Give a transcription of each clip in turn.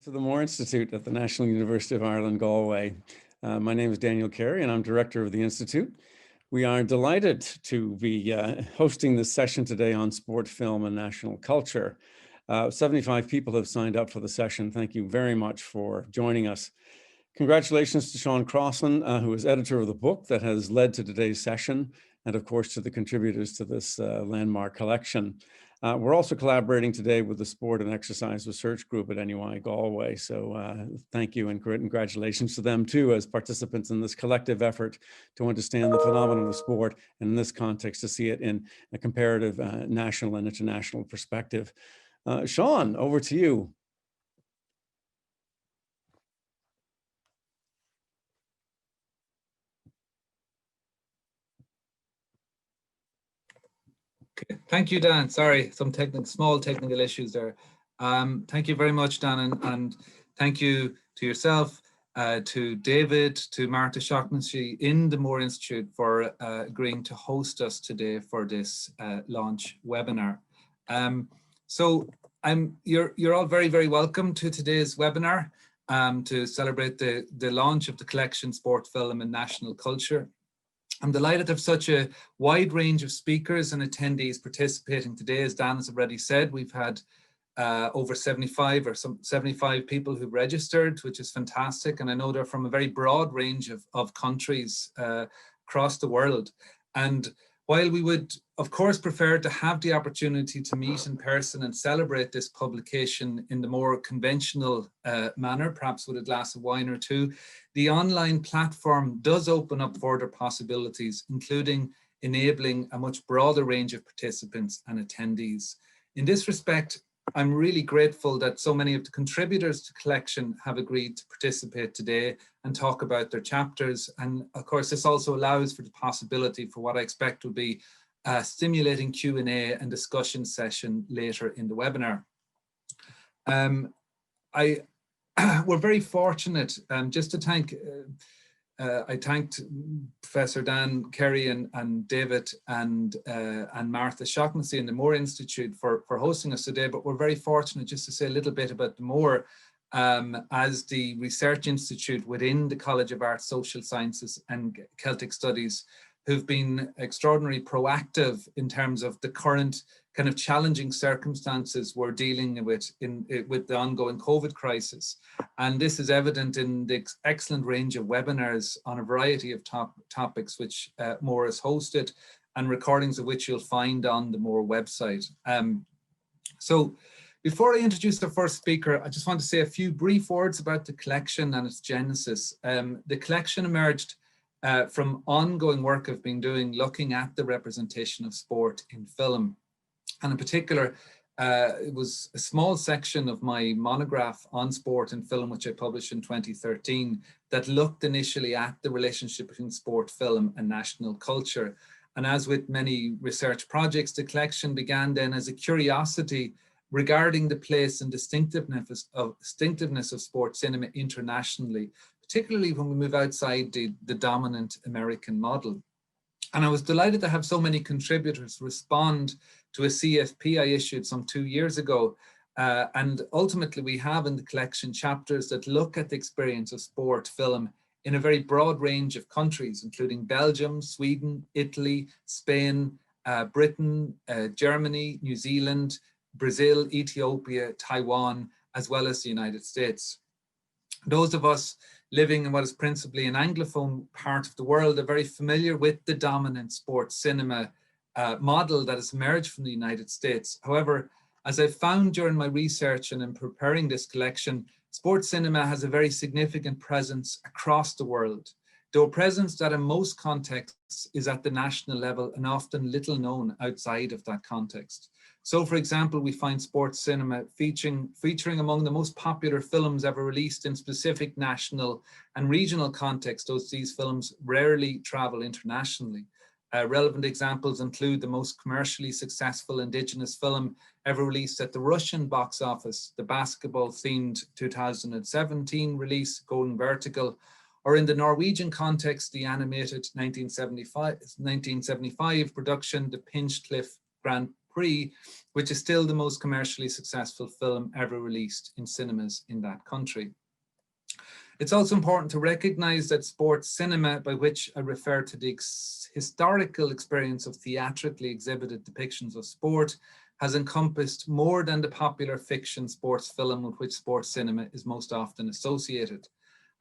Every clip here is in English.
To the Moore Institute at the National University of Ireland, Galway. My name is Daniel Carey and I'm director of the Institute. We are delighted to be hosting this session today on sport, film, and national culture. 75 people have signed up for the session. Thank you very much for joining us. Congratulations to Seán Crosson, who is editor of the book that has led to today's session, and of course to the contributors to this landmark collection. We're also collaborating today with the Sport and Exercise Research Group at NUI Galway. So thank you and congratulations to them too as participants in this collective effort to understand the phenomenon of sport, and in this context to see it in a comparative national and international perspective. Seán, over to you. Okay. Thank you, Dan. Sorry, some small technical issues there. Thank you very much, Dan, and thank you to yourself, to David, to Martha Shaughnessy in the Moore Institute for agreeing to host us today for this launch webinar. You're all very, very welcome to today's webinar to celebrate the launch of the collection Sport, Film and National Culture. I'm delighted to have such a wide range of speakers and attendees participating today. As Dan has already said, we've had over 75 or some 75 people who've registered, which is fantastic. And I know they're from a very broad range of countries across the world. And while we would, of course, prefer to have the opportunity to meet in person and celebrate this publication in the more conventional manner, perhaps with a glass of wine or two, the online platform does open up further possibilities, including enabling a much broader range of participants and attendees. In this respect, I'm really grateful that so many of the contributors to collection have agreed to participate today and talk about their chapters. And of course, this also allows for the possibility for what I expect will be a stimulating Q&A and discussion session later in the webinar. We're very fortunate, just to thank, I thanked Professor Dan Carey and David and Martha Shaughnessy in the Moore Institute for hosting us today, but we're very fortunate just to say a little bit about the Moore as the research institute within the College of Arts, Social Sciences and Celtic Studies, who've been extraordinarily proactive in terms of the current kind of challenging circumstances we're dealing with with the ongoing COVID crisis. And this is evident in the excellent range of webinars on a variety of topics which Moore has hosted, and recordings of which you'll find on the Moore website. So before I introduce the first speaker, I just want to say a few brief words about the collection and its genesis. The collection emerged from ongoing work I've been doing looking at the representation of sport in film. And in particular, it was a small section of my monograph on sport and film, which I published in 2013, that looked initially at the relationship between sport, film, and national culture. And as with many research projects, the collection began then as a curiosity regarding the place and distinctiveness of sports cinema internationally, particularly when we move outside the dominant American model. And I was delighted to have so many contributors respond to a CFP I issued some 2 years ago. And ultimately we have in the collection chapters that look at the experience of sport film in a very broad range of countries, including Belgium, Sweden, Italy, Spain, Britain, Germany, New Zealand, Brazil, Ethiopia, Taiwan, as well as the United States. Those of us living in what is principally an Anglophone part of the world are very familiar with the dominant sports cinema model that has emerged from the United States. However, as I found during my research and in preparing this collection, sports cinema has a very significant presence across the world, though a presence that in most contexts is at the national level and often little known outside of that context. So, for example, we find sports cinema featuring among the most popular films ever released in specific national and regional contexts, though these films rarely travel internationally. Relevant examples include the most commercially successful indigenous film ever released at the Russian box office, the basketball-themed 2017 release, Going Vertical, or in the Norwegian context, the animated 1975 production, The Pinchcliffe Grand Prix, which is still the most commercially successful film ever released in cinemas in that country. It's also important to recognize that sports cinema, by which I refer to the historical experience of theatrically exhibited depictions of sport, has encompassed more than the popular fiction sports film with which sports cinema is most often associated.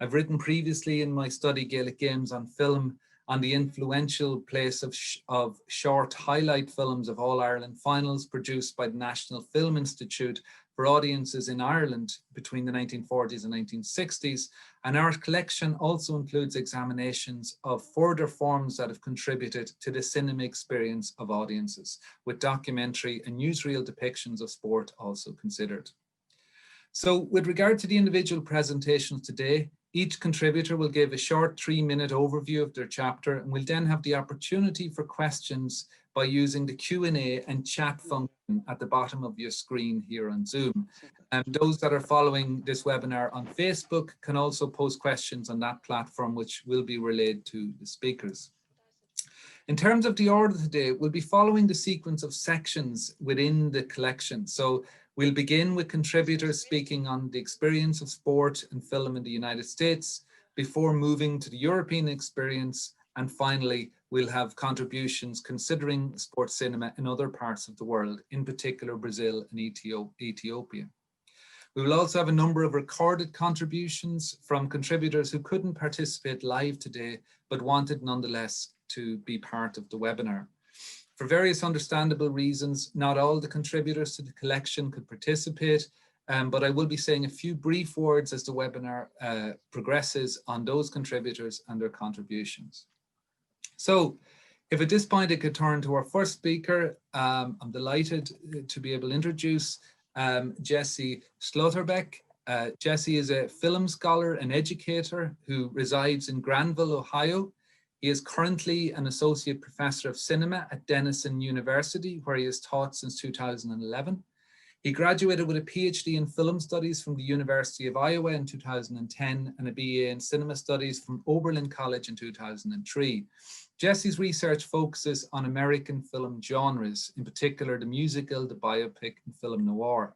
I've written previously in my study Gaelic Games on film on the influential place of short highlight films of All-Ireland finals produced by the National Film Institute for audiences in Ireland between the 1940s and 1960s. And our collection also includes examinations of further forms that have contributed to the cinema experience of audiences, with documentary and newsreel depictions of sport also considered. So with regard to the individual presentations today, each contributor will give a short 3-minute overview of their chapter, and we'll then have the opportunity for questions by using the Q&A and chat function at the bottom of your screen here on Zoom. And those that are following this webinar on Facebook can also post questions on that platform, which will be relayed to the speakers. In terms of the order today, we'll be following the sequence of sections within the collection. So we'll begin with contributors speaking on the experience of sport and film in the United States before moving to the European experience. And finally, we'll have contributions considering sports cinema in other parts of the world, in particular Brazil and Ethiopia. We will also have a number of recorded contributions from contributors who couldn't participate live today, but wanted nonetheless to be part of the webinar. For various understandable reasons, not all the contributors to the collection could participate, but I will be saying a few brief words as the webinar progresses on those contributors and their contributions. So if at this point I could turn to our first speaker, I'm delighted to be able to introduce Jesse Slotherbeck. Jesse is a film scholar and educator who resides in Granville, Ohio. He is currently an associate professor of cinema at Denison University, where he has taught since 2011. He graduated with a PhD in film studies from the University of Iowa in 2010 and a BA in cinema studies from Oberlin College in 2003. Jesse's research focuses on American film genres, in particular the musical, the biopic, and film noir.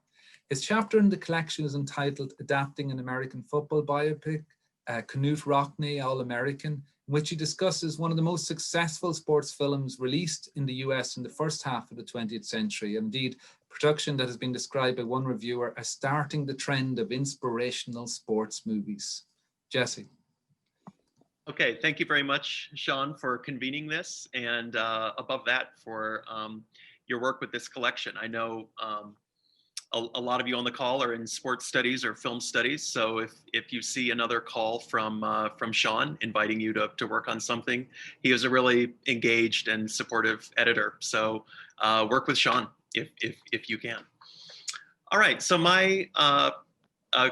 His chapter in the collection is entitled Adapting an American Football Biopic, Knute Rockne, All-American, in which he discusses one of the most successful sports films released in the US in the first half of the 20th century, and indeed production that has been described by one reviewer as starting the trend of inspirational sports movies. Jesse. Okay, thank you very much, Sean, for convening this, and above that for your work with this collection. I know a lot of you on the call are in sports studies or film studies, so if you see another call from Sean inviting you to work on something, he is a really engaged and supportive editor. So work with Sean if you can. All right, so my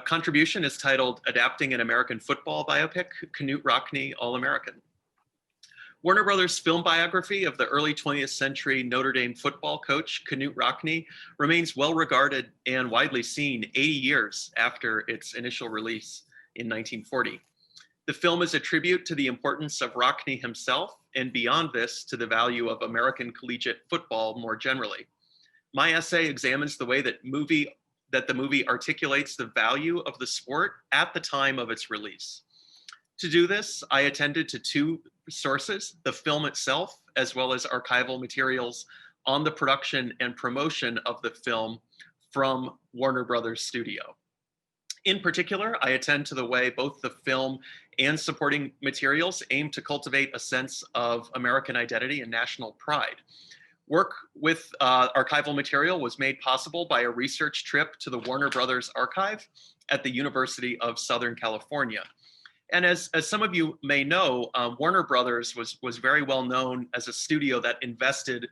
contribution is titled Adapting an American Football Biopic, Knute Rockne, All-American. Warner Brothers' film biography of the early 20th century Notre Dame football coach, Knute Rockne, remains well regarded and widely seen 80 years after its initial release in 1940. The film is a tribute to the importance of Rockne himself, and beyond this, to the value of American collegiate football more generally. My essay examines the way that the movie articulates the value of the sport at the time of its release. To do this, I attended to two sources, the film itself, as well as archival materials on the production and promotion of the film from Warner Brothers Studio. In particular, I attend to the way both the film and supporting materials aim to cultivate a sense of American identity and national pride. Work with archival material was made possible by a research trip to the Warner Brothers archive at the University of Southern California. And as some of you may know, Warner Brothers was very well known as a studio that invested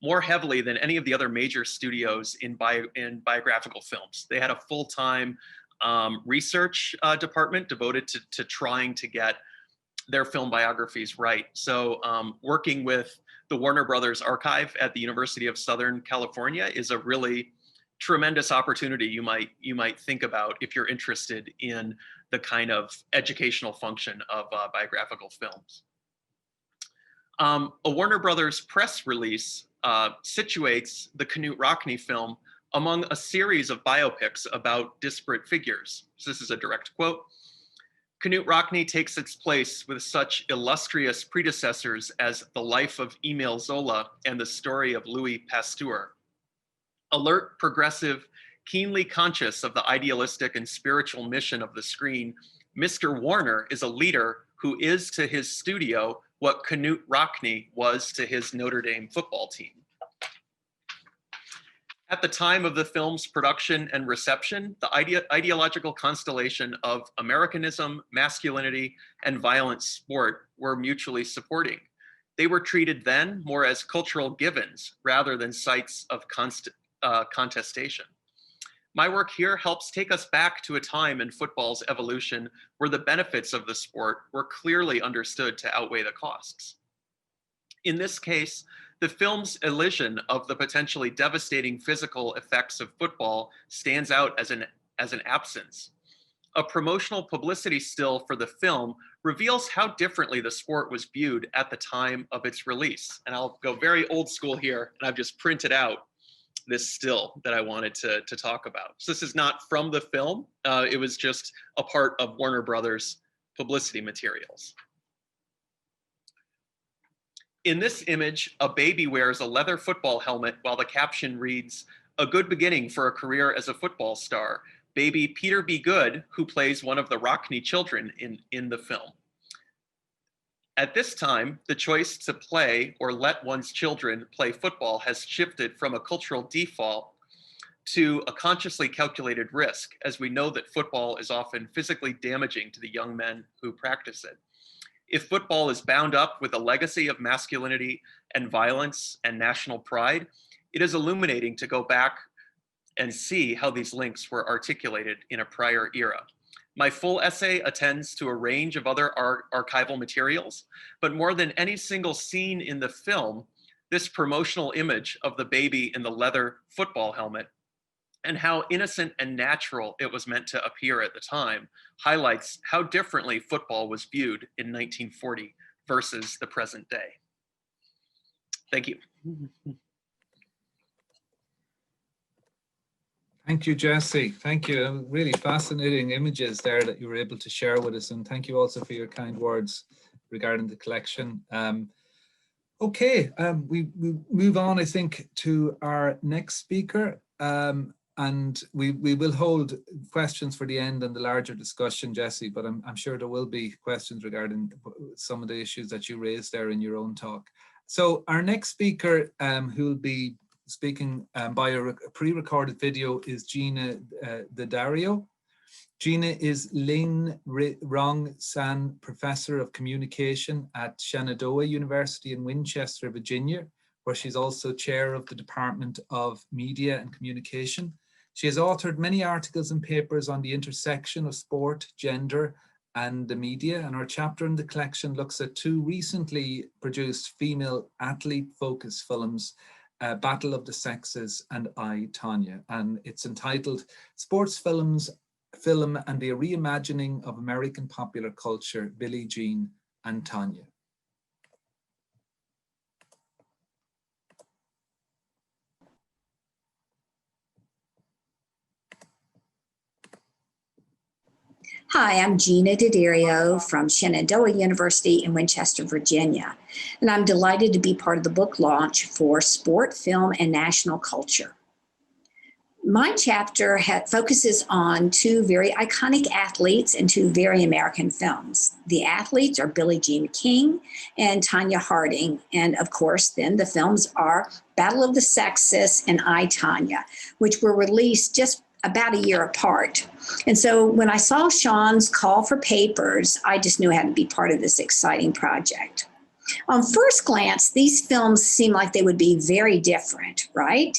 more heavily than any of the other major studios in biographical films. They had a full-time research department devoted to trying to get their film biographies right. So working with the Warner Brothers archive at the University of Southern California is a really tremendous opportunity you might think about if you're interested in the kind of educational function of biographical films. A Warner Brothers press release situates the Knut Rockne film among a series of biopics about disparate figures. So this is a direct quote. Knut Rockne takes its place with such illustrious predecessors as The Life of Emile Zola and The Story of Louis Pasteur. Alert, progressive, keenly conscious of the idealistic and spiritual mission of the screen, Mr. Warner is a leader who is to his studio what Knut Rockne was to his Notre Dame football team. At the time of the film's production and reception, the ideological constellation of Americanism, masculinity, and violent sport were mutually supporting. They were treated then more as cultural givens rather than sites of contestation. My work here helps take us back to a time in football's evolution where the benefits of the sport were clearly understood to outweigh the costs. In this case, the film's elision of the potentially devastating physical effects of football stands out as an absence. A promotional publicity still for the film reveals how differently the sport was viewed at the time of its release. And I'll go very old school here, and I've just printed out this still that I wanted to talk about. So this is not from the film. It was just a part of Warner Brothers publicity materials. In this image, a baby wears a leather football helmet while the caption reads, "A good beginning for a career as a football star. Baby Peter B. Good, who plays one of the Rockne children in the film." At this time, the choice to play or let one's children play football has shifted from a cultural default to a consciously calculated risk, as we know that football is often physically damaging to the young men who practice it. If football is bound up with a legacy of masculinity and violence and national pride, it is illuminating to go back and see how these links were articulated in a prior era. My full essay attends to a range of other archival materials, but more than any single scene in the film, this promotional image of the baby in the leather football helmet and how innocent and natural it was meant to appear at the time highlights how differently football was viewed in 1940 versus the present day. Thank you. Thank you, Jesse. Thank you. Really fascinating images there that you were able to share with us. And thank you also for your kind words regarding the collection. Okay, we move on, I think, to our next speaker. And we will hold questions for the end and the larger discussion, Jesse, but I'm sure there will be questions regarding some of the issues that you raised there in your own talk. So our next speaker who will be speaking by a pre-recorded video is Gina Daddario. Gina is Lin Rong San Professor of Communication at Shenandoah University in Winchester, Virginia, where she's also chair of the Department of Media and Communication. She has authored many articles and papers on the intersection of sport, gender, and the media, and her chapter in the collection looks at two recently produced female athlete-focused films, Battle of the Sexes and I, Tonya, and it's entitled Sports Film and the Reimagining of American Popular Culture, Billie Jean and Tonya. Hi, I'm Gina Daddario from Shenandoah University in Winchester, Virginia, and I'm delighted to be part of the book launch for Sport, Film, and National Culture. My chapter focuses on two very iconic athletes and two very American films. The athletes are Billie Jean King and Tonya Harding, and of course then the films are Battle of the Sexes and I, Tonya, which were released just about a year apart. And so when I saw Sean's call for papers, I just knew I had to be part of this exciting project. On first glance, these films seem like they would be very different, right?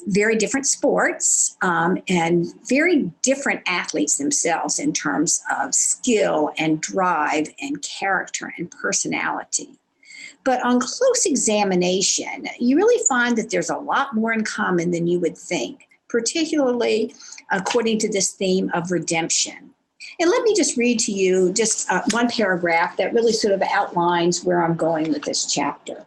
Very different sports and very different athletes themselves in terms of skill and drive and character and personality. But on close examination, you really find that there's a lot more in common than you would think, particularly according to this theme of redemption. And let me just read to you just one paragraph that really sort of outlines where I'm going with this chapter.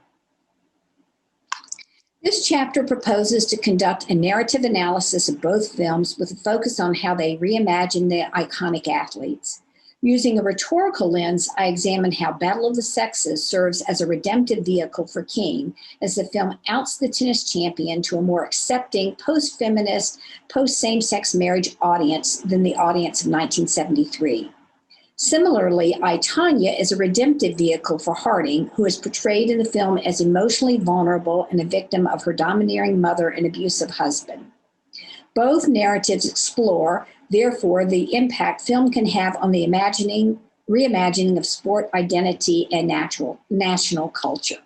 This chapter proposes to conduct a narrative analysis of both films with a focus on how they reimagine the iconic athletes. Using a rhetorical lens, I examine how Battle of the Sexes serves as a redemptive vehicle for King as the film outs the tennis champion to a more accepting, post-feminist, post-same-sex marriage audience than the audience of 1973. Similarly, I, Tonya, is a redemptive vehicle for Harding, who is portrayed in the film as emotionally vulnerable and a victim of her domineering mother and abusive husband. Both narratives explore, therefore, the impact film can have on the reimagining of sport identity and national culture.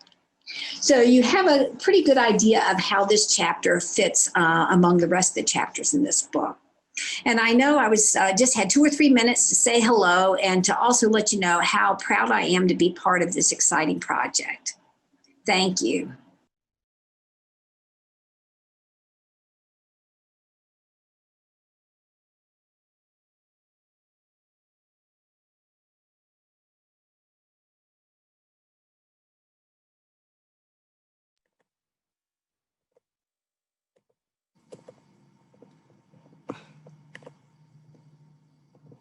So you have a pretty good idea of how this chapter fits among the rest of the chapters in this book. And I know I was just had 2 or 3 minutes to say hello and to also let you know how proud I am to be part of this exciting project. Thank you.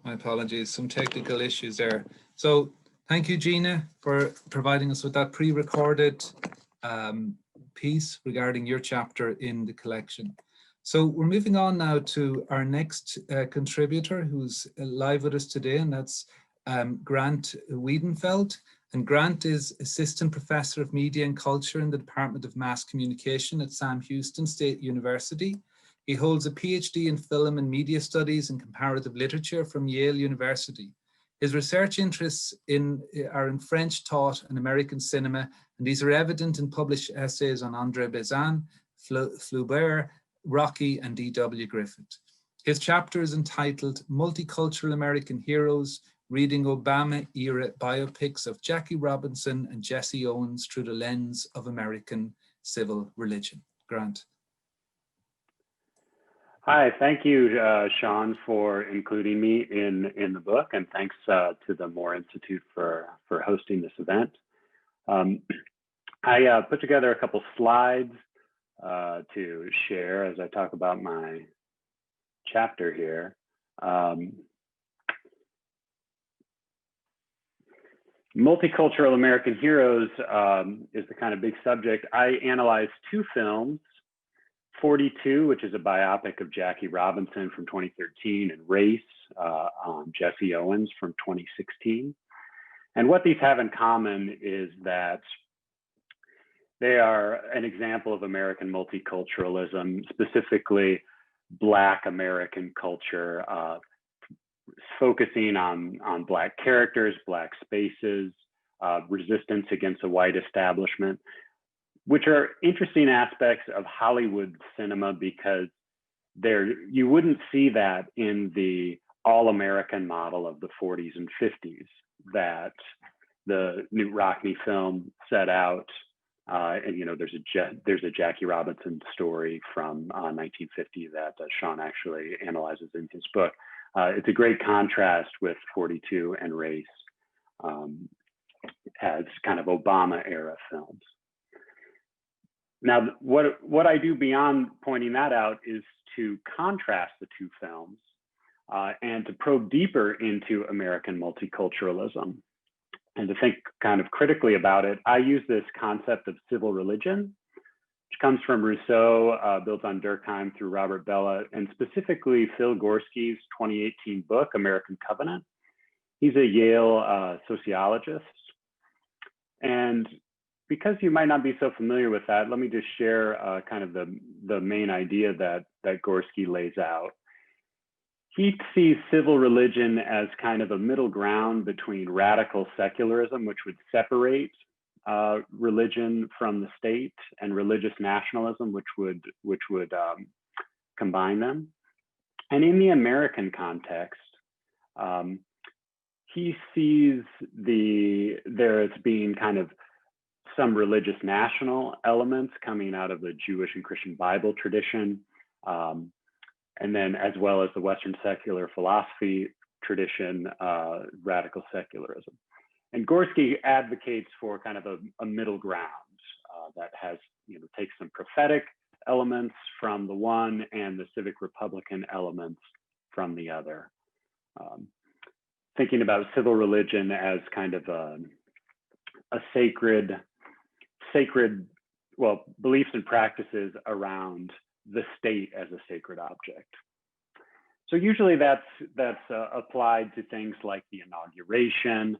My apologies, some technical issues there. So thank you, Gina, for providing us with that pre-recorded piece regarding your chapter in the collection. So we're moving on now to our next contributor who's live with us today, and that's Grant Wiedenfeld. And Grant is Assistant Professor of Media and Culture in the Department of Mass Communication at Sam Houston State University. He holds a PhD in Film and Media Studies and Comparative Literature from Yale University. His research interests are in French thought and American cinema, and these are evident in published essays on André Bazin, Flaubert, Rocky, and D.W. Griffith. His chapter is entitled Multicultural American Heroes, Reading Obama-Era Biopics of Jackie Robinson and Jesse Owens Through the Lens of American Civil Religion. Grant. Hi, thank you, Sean, for including me in the book, and thanks to the Moore Institute for hosting this event. I put together a couple slides to share as I talk about my chapter here. Multicultural American Heroes is the kind of big subject. I analyzed 2 films, 42, which is a biopic of Jackie Robinson from 2013, and Race on Jesse Owens from 2016. And what these have in common is that they are an example of American multiculturalism, specifically Black American culture, focusing on Black characters, Black spaces, resistance against a white establishment, which are interesting aspects of Hollywood cinema because you wouldn't see that in the all-American model of the 40s and 50s that the Knute Rockne film set out. And you know, there's a Jackie Robinson story from 1950 that Sean actually analyzes in his book. It's a great contrast with 42 and Race as kind of Obama era films. Now, what I do beyond pointing that out is to contrast the 2 films and to probe deeper into American multiculturalism and to think kind of critically about it. I use this concept of civil religion, which comes from Rousseau, built on Durkheim through Robert Bellah, and specifically Phil Gorski's 2018 book, American Covenant. He's a Yale sociologist. And because you might not be so familiar with that, let me just share kind of the main idea that Gorski lays out. He sees civil religion as kind of a middle ground between radical secularism, which would separate religion from the state, and religious nationalism, which would combine them. And in the American context, he sees there as being kind of some religious national elements coming out of the Jewish and Christian Bible tradition, and then as well as the Western secular philosophy tradition, radical secularism. And Gorski advocates for kind of a middle ground that has, takes some prophetic elements from the one and the civic republican elements from the other. Thinking about civil religion as kind of a sacred, well, beliefs and practices around the state as a sacred object. So usually that's applied to things like the inauguration,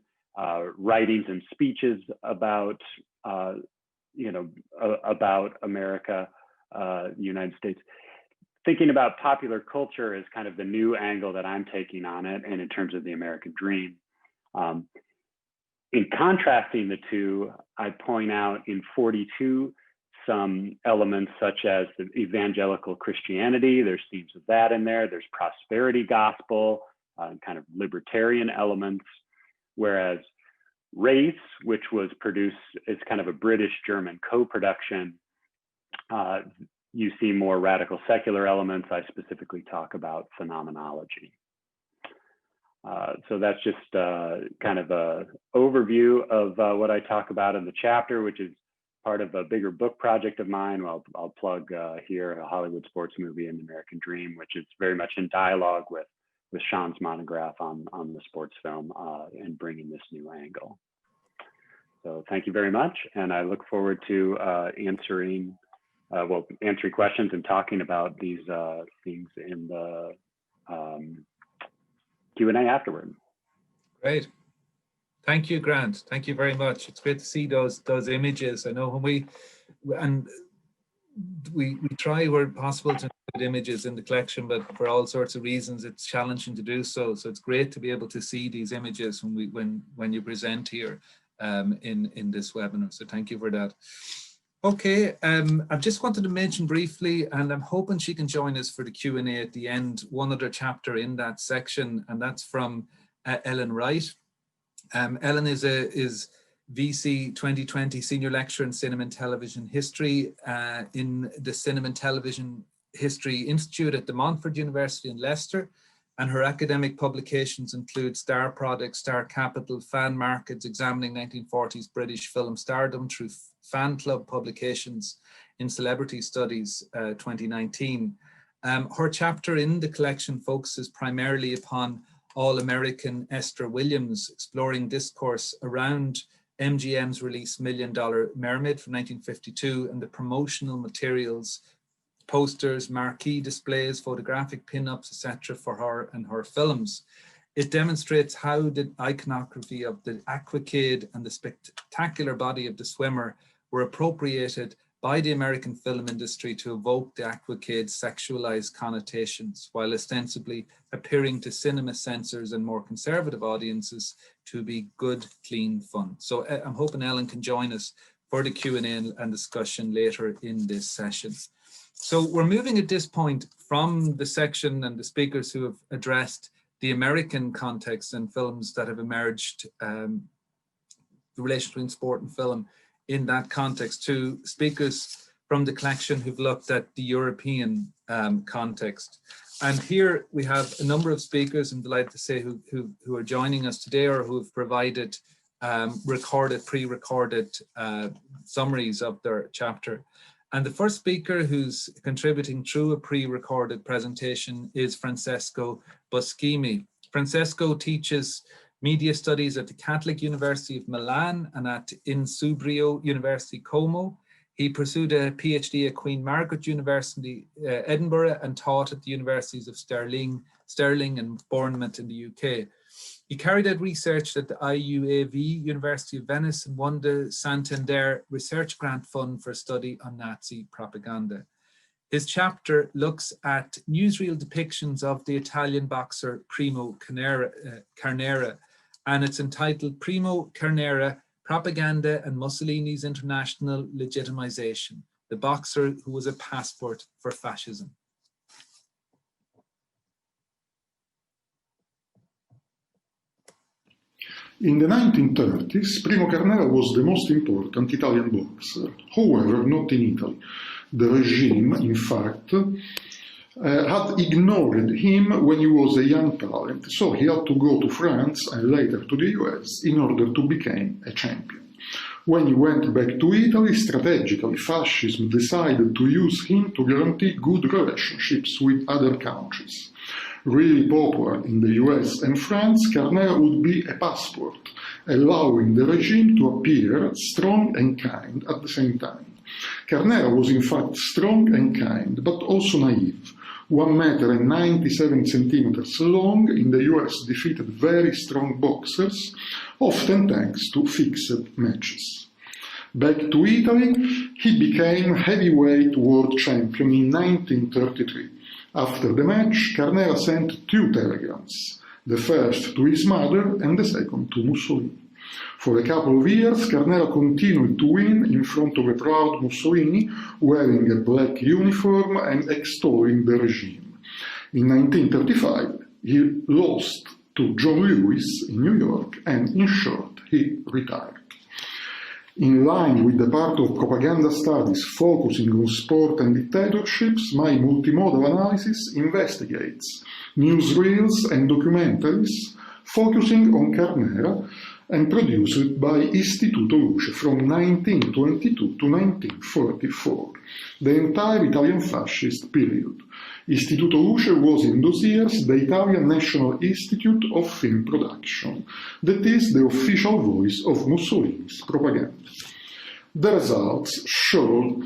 writings and speeches about, about America, the United States. Thinking about popular culture is kind of the new angle that I'm taking on it, and in terms of the American dream. In contrasting the two, I point out in 42 some elements such as the evangelical Christianity. There's themes of that in there. There's prosperity gospel, kind of libertarian elements, whereas Race, which was produced as kind of a British-German co-production, you see more radical secular elements. I specifically talk about phenomenology. So that's just kind of an overview of what I talk about in the chapter, which is part of a bigger book project of mine. I'll plug here a Hollywood sports movie, An American Dream, which is very much in dialogue with Seán's monograph on the sports film and bringing this new angle. So thank you very much. And I look forward to answering questions and talking about these things in the Q&A afterward. Great. Thank you, Grant. Thank you very much. It's great to see those images. I know when we try where possible to put images in the collection, but for all sorts of reasons, it's challenging to do so. So it's great to be able to see these images when you present here in this webinar. So thank you for that. Okay, I just wanted to mention briefly, and I'm hoping she can join us for the Q&A at the end, one other chapter in that section, and that's from Ellen Wright. Ellen is VC 2020 Senior Lecturer in Cinema and Television History in the Cinema and Television History Institute at the Montfort University in Leicester, and her academic publications include Star Products, Star Capital, Fan Markets, Examining 1940s British Film Stardom through Fan Club Publications in Celebrity Studies 2019. Her chapter in the collection focuses primarily upon All-American Esther Williams, exploring discourse around MGM's release $1 Million Mermaid from 1952 and the promotional materials, posters, marquee displays, photographic pin-ups, etc. for her and her films. It demonstrates how the iconography of the aquacade and the spectacular body of the swimmer were appropriated by the American film industry to evoke the aquacade's sexualized connotations, while ostensibly appearing to cinema censors and more conservative audiences to be good, clean fun. So I'm hoping Ellen can join us for the Q&A and discussion later in this session. So we're moving at this point from the section and the speakers who have addressed the American context and films that have emerged, the relation between sport and film in that context, to speakers from the collection who've looked at the European context. And here we have a number of speakers, I'm delighted to say, who are joining us today or who have provided pre-recorded summaries of their chapter. And the first speaker who's contributing through a pre-recorded presentation is Francesco Busquimi. Francesco teaches media studies at the Catholic University of Milan and at Insubrio University Como. He pursued a PhD at Queen Margaret University, Edinburgh, and taught at the universities of Stirling and Bournemouth in the UK. He carried out research at the IUAV, University of Venice, and won the Santander Research Grant Fund for a study on Nazi propaganda. His chapter looks at newsreel depictions of the Italian boxer Primo Carnera, and it's entitled Primo Carnera, Propaganda and Mussolini's International Legitimization, the boxer who was a passport for fascism. In the 1930s, Primo Carnera was the most important Italian boxer, however, not in Italy. The regime, in fact, had ignored him when he was a young talent, so he had to go to France and later to the US in order to become a champion. When he went back to Italy, strategically, fascism decided to use him to guarantee good relationships with other countries. Really popular in the US and France, Carnera would be a passport, allowing the regime to appear strong and kind at the same time. Carnera was in fact strong and kind, but also naive. 1 meter long, in the US defeated very strong boxers, often thanks to fixed matches. Back to Italy, he became heavyweight world champion in 1933. After the match, Carnera sent 2 telegrams, the first to his mother and the second to Mussolini. For a couple of years, Carnera continued to win in front of a proud Mussolini, wearing a black uniform and extolling the regime. In 1935, he lost to John Lewis in New York, and in short, he retired. In line with the part of propaganda studies focusing on sport and dictatorships, my multimodal analysis investigates newsreels and documentaries focusing on Carnera and produced by Istituto Luce from 1922 to 1944, the entire Italian fascist period. Istituto Luce was in those years the Italian National Institute of Film Production, that is the official voice of Mussolini's propaganda. The results showed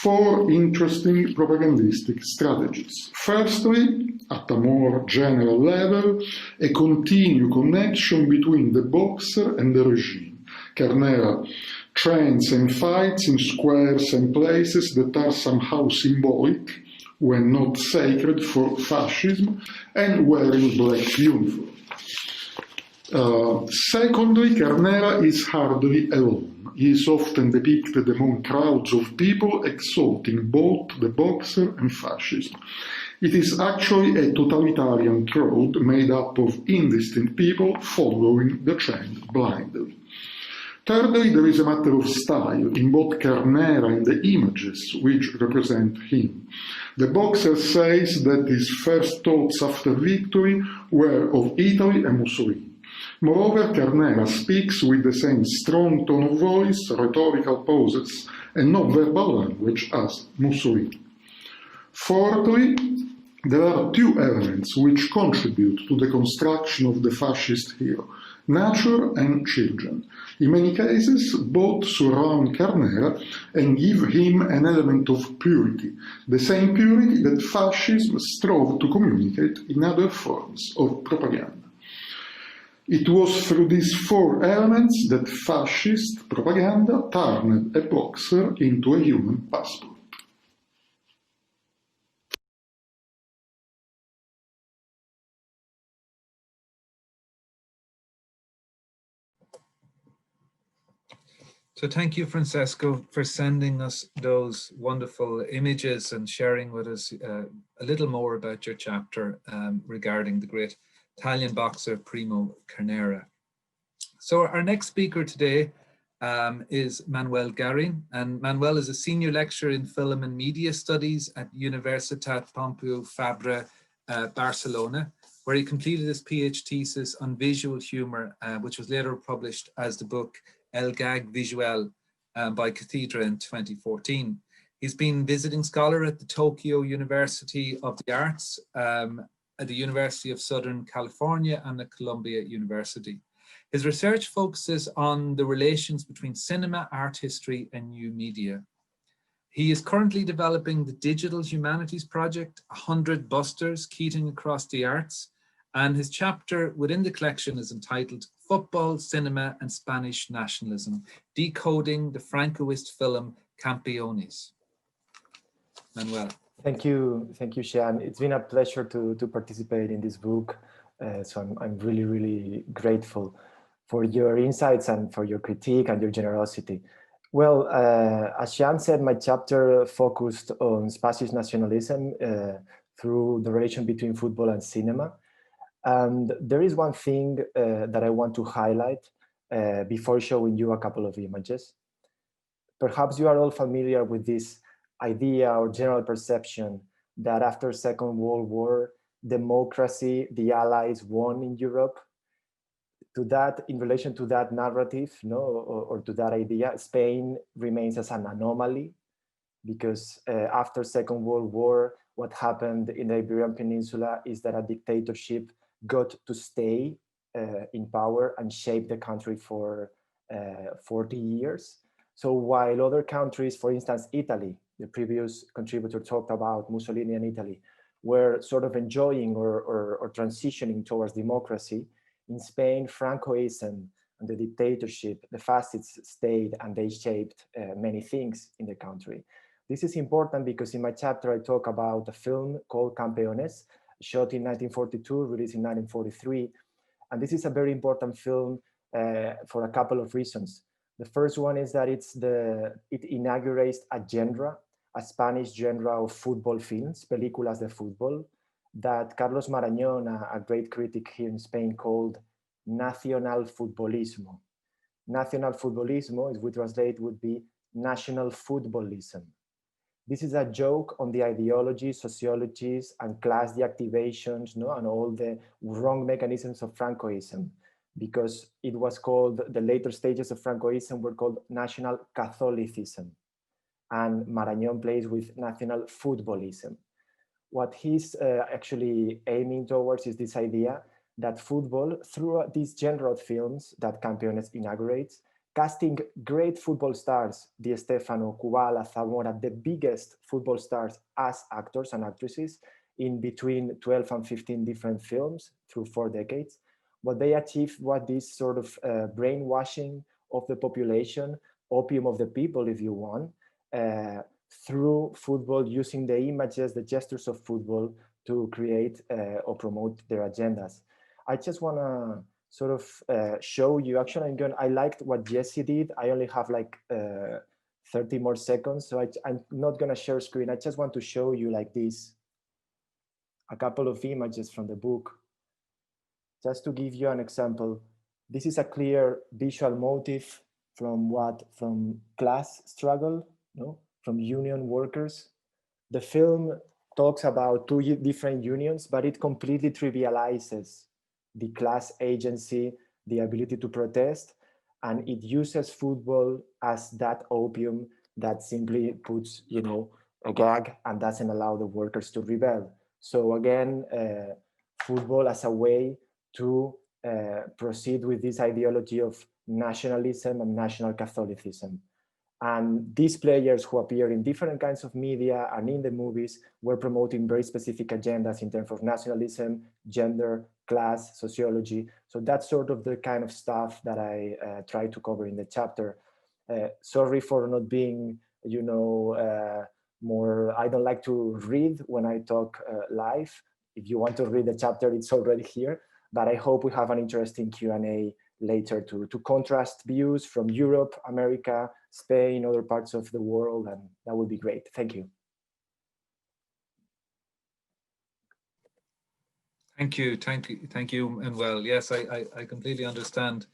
4 interesting propagandistic strategies. Firstly, at a more general level, a continued connection between the boxer and the regime. Carnera trains and fights in squares and places that are somehow symbolic, when not sacred, for fascism, and wearing black uniform. Secondly, Carnera is hardly alone. He is often depicted among crowds of people exalting both the boxer and fascism. It is actually a totalitarian crowd made up of indistinct people following the trend blindly. Thirdly, there is a matter of style in both Carnera and the images which represent him. The boxer says that his first thoughts after victory were of Italy and Mussolini. Moreover, Carnera speaks with the same strong tone of voice, rhetorical poses, and non-verbal language as Mussolini. Fourthly, there are 2 elements which contribute to the construction of the fascist hero: nature and children. In many cases, both surround Carnera and give him an element of purity, the same purity that fascism strove to communicate in other forms of propaganda. It was through these 4 elements that fascist propaganda turned a boxer into a human passport. So thank you, Francesco, for sending us those wonderful images and sharing with us a little more about your chapter regarding the great Italian boxer Primo Carnera. So our next speaker today is Manuel Garin, and Manuel is a senior lecturer in film and media studies at Universitat Pompeu Fabra, Barcelona, where he completed his PhD thesis on visual humor, which was later published as the book El Gag Visual by Cathedra in 2014. He's been visiting scholar at the Tokyo University of the Arts, at the University of Southern California, and the Columbia University. His research focuses on the relations between cinema, art history, and new media. He is currently developing the Digital Humanities Project, 100 Busters, Keating Across the Arts, and his chapter within the collection is entitled Football, Cinema, and Spanish Nationalism, Decoding the Francoist Film Campeones. Manuel. Thank you, Seán. It's been a pleasure to participate in this book. So I'm really, really grateful for your insights and for your critique and your generosity. Well, as Seán said, my chapter focused on fascist nationalism through the relation between football and cinema. And there is one thing that I want to highlight before showing you a couple of images. Perhaps you are all familiar with this idea or general perception that after Second World War, democracy, the Allies won in Europe. in relation to that narrative, no, or to that idea, Spain remains as an anomaly, because after Second World War, what happened in the Iberian Peninsula is that a dictatorship got to stay in power and shape the country for 40 years. So while other countries, for instance, Italy, the previous contributor talked about Mussolini and Italy, were sort of enjoying or transitioning towards democracy, in Spain, Francoism and the dictatorship, the fascists stayed and they shaped many things in the country. This is important because in my chapter, I talk about a film called Campeones, shot in 1942, released in 1943. And this is a very important film for a couple of reasons. The first one is that it inaugurates a genre, a Spanish genre of football films, películas de fútbol, that Carlos Marañón, a great critic here in Spain, called nacional futbolismo. Nacional futbolismo, if we translate, would be national footballism. This is a joke on the ideologies, sociologies, and class deactivations, no, and all the wrong mechanisms of Francoism, because it was called, the later stages of Francoism were called national Catholicism. And Marañón plays with national footballism. What he's actually aiming towards is this idea that football, through these genre of films that Campeones inaugurates, casting great football stars, Di Stéfano, Kubala, Zamora, the biggest football stars as actors and actresses in between 12 and 15 different films through 4 decades. What they achieved was this sort of brainwashing of the population, opium of the people, if you want, through football, using the images, the gestures of football to create or promote their agendas. I just want to sort of show you, actually, I liked what Jesse did. I only have like 30 more seconds, so I'm not going to share screen. I just want to show you like this, a couple of images from the book. Just to give you an example, this is a clear visual motif from class struggle, no? From union workers. The film talks about 2 different unions, but it completely trivializes the class agency, the ability to protest, and it uses football as that opium that simply puts, you know, a gag and doesn't allow the workers to rebel. So again, football as a way to proceed with this ideology of nationalism and national Catholicism. And these players who appear in different kinds of media and in the movies were promoting very specific agendas in terms of nationalism, gender, class, sociology. So that's sort of the kind of stuff that I try to cover in the chapter. Sorry for not being, you know, more, I don't like to read when I talk live. If you want to read the chapter, it's already here. But I hope we have an interesting Q&A later to contrast views from Europe, America, Spain, other parts of the world, and that would be great. Thank you. Thank you, and well, yes, I completely understand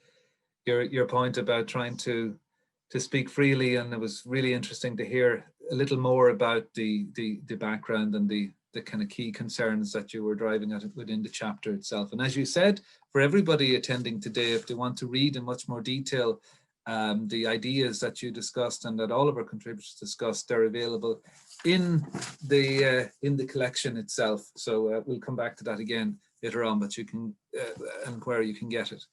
your point about trying to speak freely, and it was really interesting to hear a little more about the background and the kind of key concerns that you were driving at within the chapter itself. And as you said, for everybody attending today, if they want to read in much more detail the ideas that you discussed and that all of our contributors discussed, they're available in the collection itself. So we'll come back to that again later on, but you can and where you can get it.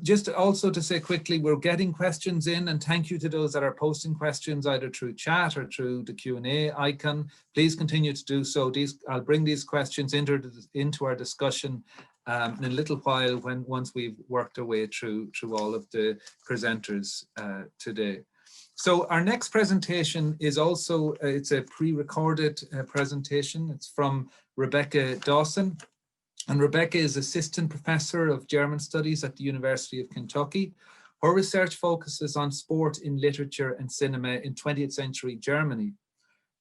Just also to say quickly, we're getting questions in, and thank you to those that are posting questions either through chat or through the Q&A icon. Please continue to do so. I'll bring these questions into our discussion in a little while once we've worked our way through all of the presenters today. So our next presentation is also, it's a pre-recorded presentation. It's from Rebecca Dawson. And Rebecca is Assistant Professor of German Studies at the University of Kentucky. Her research focuses on sport in literature and cinema in 20th century Germany.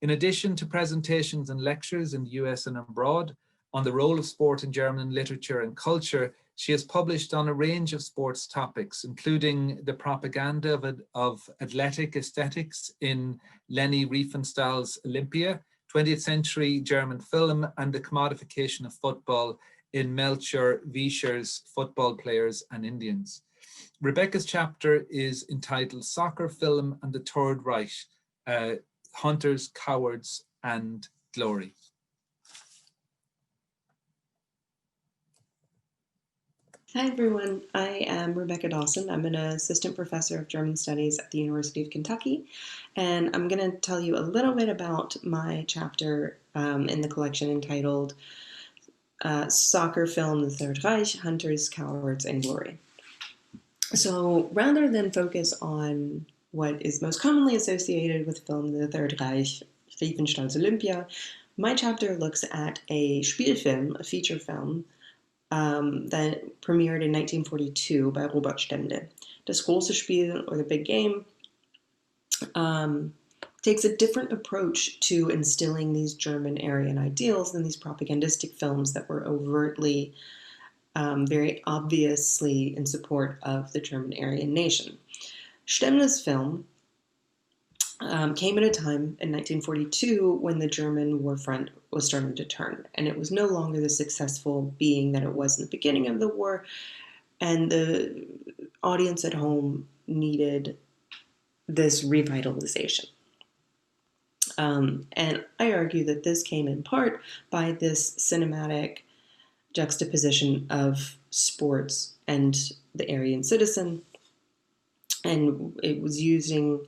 In addition to presentations and lectures in the US and abroad on the role of sport in German literature and culture, she has published on a range of sports topics, including the propaganda of athletic aesthetics in Leni Riefenstahl's Olympia, 20th century German film, and the commodification of football in Melchior Vischer's Football Players and Indians. Rebecca's chapter is entitled Soccer Film and the Third Reich, Hunters, Cowards and Glory. Hi everyone, I am Rebecca Dawson. I'm an assistant professor of German studies at the University of Kentucky, and I'm going to tell you a little bit about my chapter in the collection entitled Soccer Film, the Third Reich, Hunters, Cowards, and Glory. So rather than focus on what is most commonly associated with film, the Third Reich, Riefenstahl's Olympia, my chapter looks at a Spielfilm, a feature film, that premiered in 1942 by Robert Stende. Das große Spiel, or the big game, takes a different approach to instilling these German Aryan ideals than these propagandistic films that were overtly, very obviously in support of the German Aryan nation. Stemne's film came at a time in 1942 when the German war front was starting to turn, and it was no longer the successful being that it was in the beginning of the war, and the audience at home needed this revitalization. And I argue that this came in part by this cinematic juxtaposition of sports and the Aryan citizen, and it was using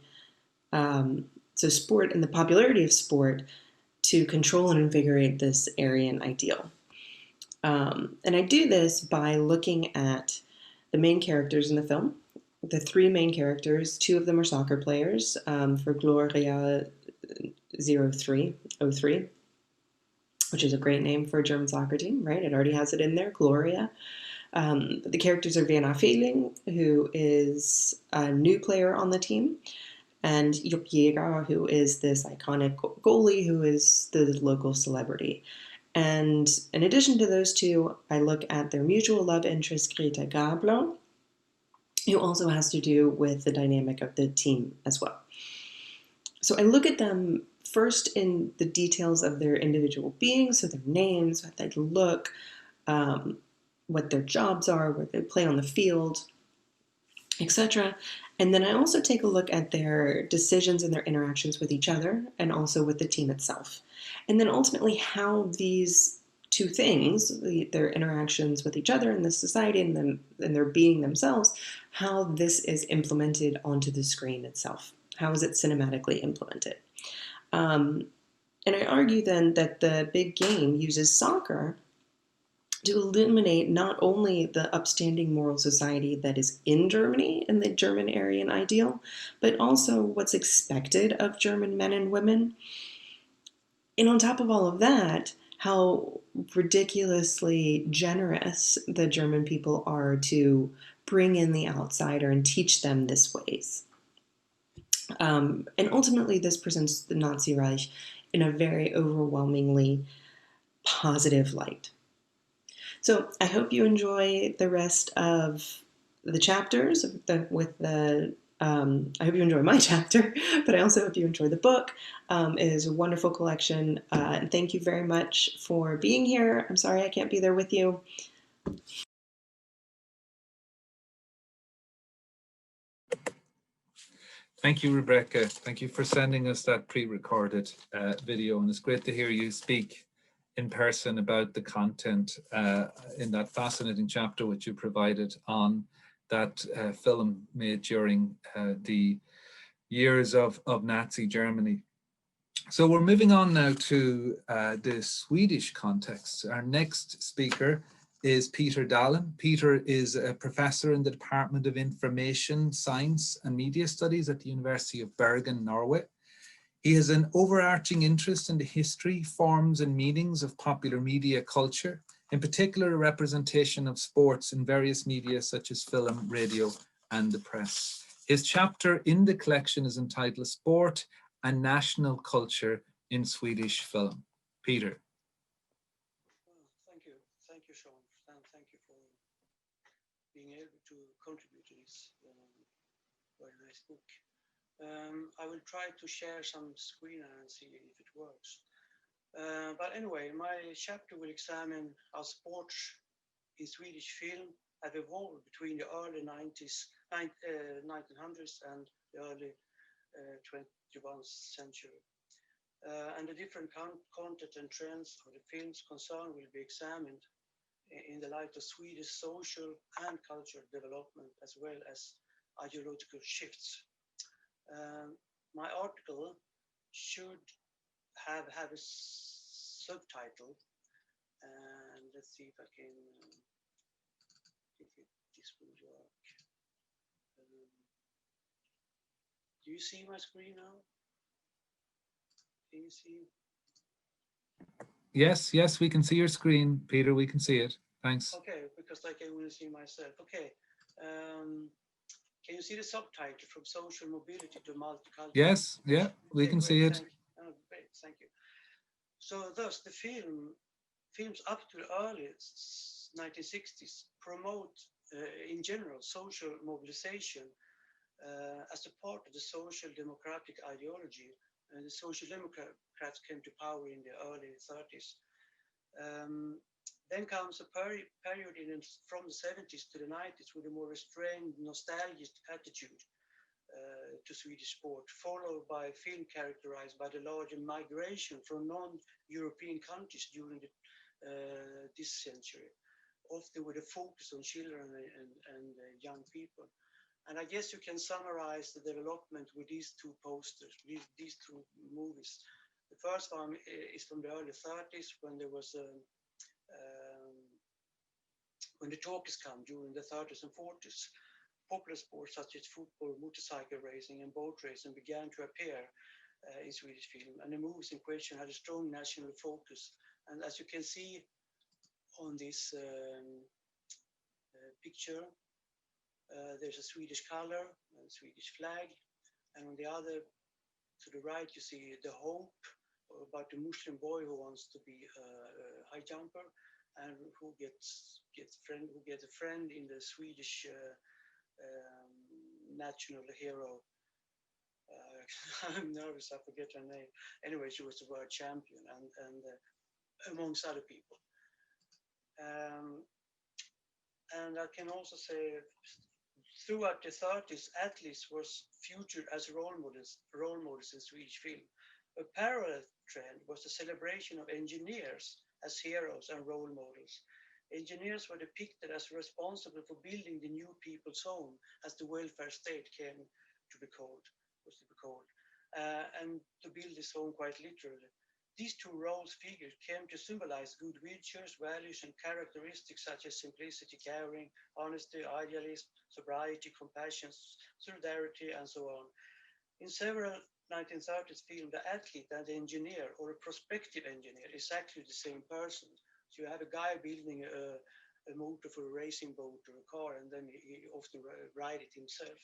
so sport and the popularity of sport to control and invigorate this Aryan ideal. And I do this by looking at the main characters in the film. The three main characters, two of them are soccer players for Gloria 03, which is a great name for a German soccer team, right? It already has it in there, Gloria. The characters are Werner Fehling, who is a new player on the team, and Jupp Jäger, who is this iconic goalie who is the local celebrity. And in addition to those two, I look at their mutual love interest, Greta Garbo, who also has to do with the dynamic of the team as well. So I look at them first in the details of their individual beings, so their names, what they look, what their jobs are, where they play on the field, etc. And then I also take a look at their decisions and their interactions with each other and also with the team itself. And then ultimately how these two things, their interactions with each other and the society and their being themselves, how this is implemented onto the screen itself. How is it cinematically implemented? And I argue then that the big game uses soccer to illuminate not only the upstanding moral society that is in Germany and the German Aryan ideal, but also what's expected of German men and women. And on top of all of that, how ridiculously generous the German people are to bring in the outsider and teach them this ways. And ultimately, this presents the Nazi Reich in a very overwhelmingly positive light. So I hope you enjoy the rest of the chapters I hope you enjoy my chapter, but I also hope you enjoy the book. It is a wonderful collection, and thank you very much for being here. I'm sorry I can't be there with you. Thank you, Rebecca. Thank you for sending us that pre-recorded video, and it's great to hear you speak in person about the content in that fascinating chapter which you provided on that film made during the years of Nazi Germany. So we're moving on now to the Swedish context. Our next speaker is Peter Dallin. Peter is a professor in the Department of Information Science and Media Studies at the University of Bergen, Norway. He has an overarching interest in the history, forms, and meanings of popular media culture, in particular a representation of sports in various media such as film, radio, and the press. His chapter in the collection is entitled Sport and National Culture in Swedish Film. Peter. Thank you, Sean, and thank you for being able to contribute to this very nice book. I will try to share some screen and see if it works. But anyway, my chapter will examine how sports in Swedish film have evolved between the early 1900s and the early 21st century. And the different content and trends of the films concerned will be examined in the light of Swedish social and cultural development, as well as ideological shifts. My article should have a subtitle, and let's see if I can, if this will work. Do you see my screen now? Can you see? Yes, yes, we can see your screen, Peter. We can see it. Thanks. Okay, because I can only see myself. Okay. Can you see the subtitle from social mobility to multicultural? Yes, yeah, we can see it. Thank you. Oh, great, thank you. So thus the films up to the early 1960s promote in general social mobilization as a part of the social democratic ideology. And the social democrats came to power in the early 30s. Then comes a period from the 70s to the 90s with a more restrained, nostalgic attitude to Swedish sport, followed by a film characterized by the larger migration from non-European countries during this century, often with a focus on children and young people. And I guess you can summarize the development with these two posters, these two movies. The first one is from the early 30s when there was when the talkies come during the 30s and 40s. Popular sports such as football, motorcycle racing, and boat racing began to appear in Swedish film, and the movies in question had a strong national focus. And as you can see on this picture, there's a Swedish color, a Swedish flag, and on the other, to the right, you see the hope about the Muslim boy who wants to be a high jumper, and who gets a friend in the Swedish national hero. I'm nervous, I forget her name. Anyway, she was the world champion, and amongst other people. And I can also say, throughout the 30s, athletes was featured as role models in Swedish film. A parallel trend was the celebration of engineers as heroes and role models. Engineers were depicted as responsible for building the new people's home, as the welfare state came to be called, and to build this home quite literally. These two roles figures came to symbolize good virtues, values, and characteristics such as simplicity, caring, honesty, idealism, sobriety, compassion, solidarity, and so on. In several 1930s films, the athlete and the engineer, or a prospective engineer, is actually the same person. So you have a guy building a motor for a racing boat or a car, and then he often ride it himself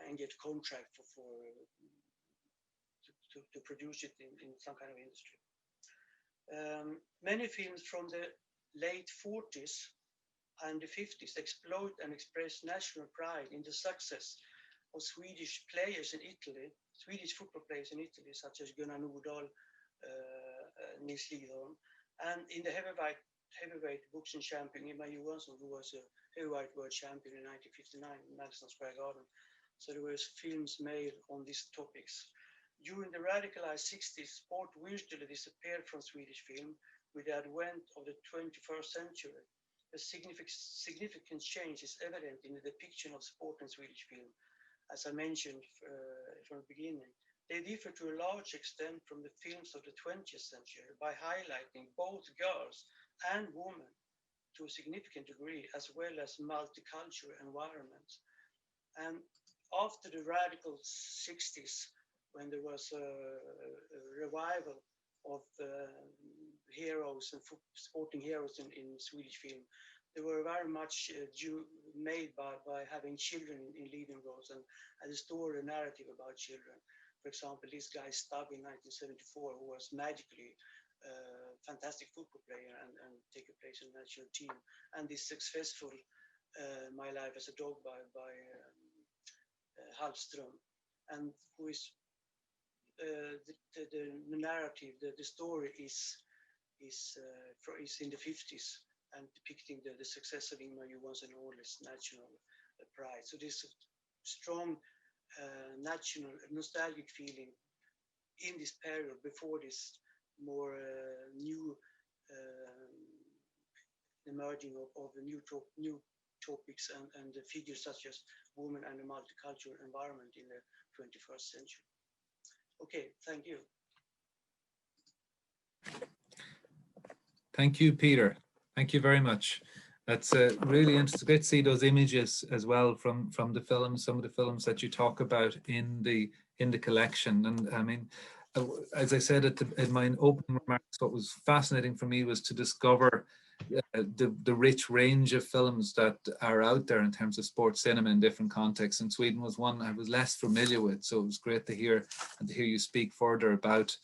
and get a contract to produce it in some kind of industry. Many films from the late 40s and the 50s exploit and express national pride in the success of Swedish players in Italy, Swedish football players in Italy, such as Gunnar Nordahl, Nils Lidholm, and in the heavyweight boxing champion Ingemar Johansson, who was a heavyweight world champion in 1959 in Madison Square Garden. So there were films made on these topics. During the radicalized 60s, sport virtually disappeared from Swedish film with the advent of the 21st century. A significant change is evident in the depiction of sport in Swedish film. As I mentioned from the beginning, they differ to a large extent from the films of the 20th century by highlighting both girls and women to a significant degree, as well as multicultural environments. And after the radical 60s, when there was a revival of heroes and sporting heroes in Swedish film, they were very much made by having children in leading roles and a story, a narrative about children. For example, this guy Stubb in 1974, who was magically a fantastic football player and take a place in the national team, and this successful My Life as a Dog by Hallström, and who is the narrative, the story is in the 50s and depicting the success of Ingmar Johansson and Orle's national pride. So there's a strong national nostalgic feeling in this period before this more new emerging of new topics and the figures such as women and the multicultural environment in the 21st century. Okay, thank you. Thank you, Peter. Thank you very much. That's really interesting. Great to see those images as well from the films, some of the films that you talk about in the collection. And I mean, as I said in my opening remarks, what was fascinating for me was to discover the rich range of films that are out there in terms of sports cinema in different contexts. And Sweden was one I was less familiar with, so it was great to hear you speak further about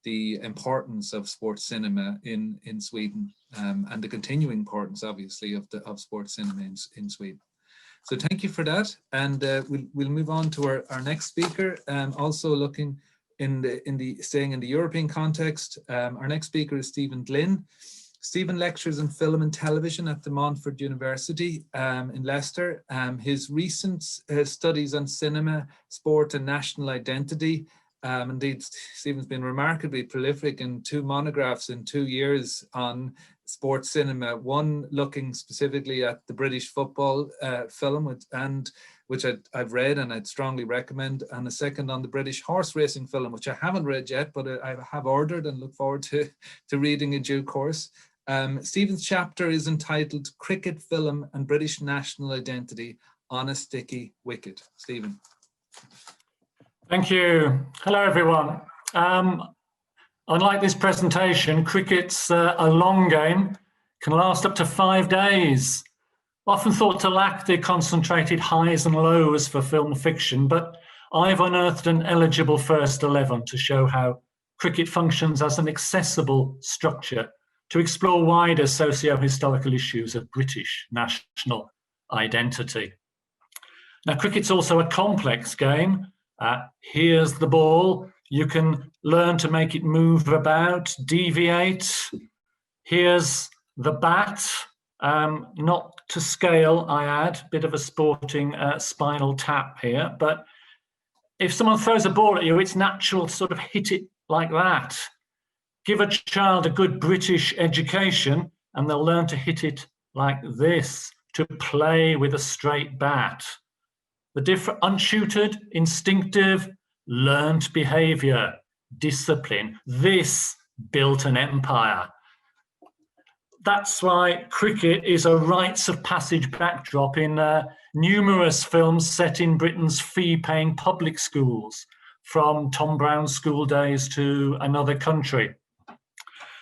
the importance of sports cinema in Sweden, and the continuing importance, obviously, of sports cinema in Sweden. So thank you for that, and we'll move on to our next speaker. Also looking staying in the European context, our next speaker is Stephen Glynn. Stephen lectures in film and television at the Montfort University in Leicester. His recent studies on cinema, sport and national identity. Indeed, Stephen's been remarkably prolific in 2 monographs in 2 years on sports cinema, one looking specifically at the British football film, which I've read and I'd strongly recommend, and a second on the British horse racing film, which I haven't read yet, but I have ordered and look forward to reading in due course. Stephen's chapter is entitled Cricket Film and British National Identity on a Sticky Wicket. Stephen. Thank you. Hello, everyone. Unlike this presentation, cricket's a long game, can last up to 5 days. Often thought to lack the concentrated highs and lows for film fiction, but I've unearthed an eligible first 11 to show how cricket functions as an accessible structure to explore wider socio-historical issues of British national identity. Now, cricket's also a complex game. Here's the ball. You can learn to make it move about, deviate. Here's the bat, not to scale, I add, bit of a sporting spinal tap here. But if someone throws a ball at you, it's natural to sort of hit it like that. Give a child a good British education and they'll learn to hit it like this, to play with a straight bat. The different untutored, instinctive, learned behavior, discipline. This built an empire. That's why cricket is a rites of passage backdrop in numerous films set in Britain's fee-paying public schools, from Tom Brown's School Days to Another Country.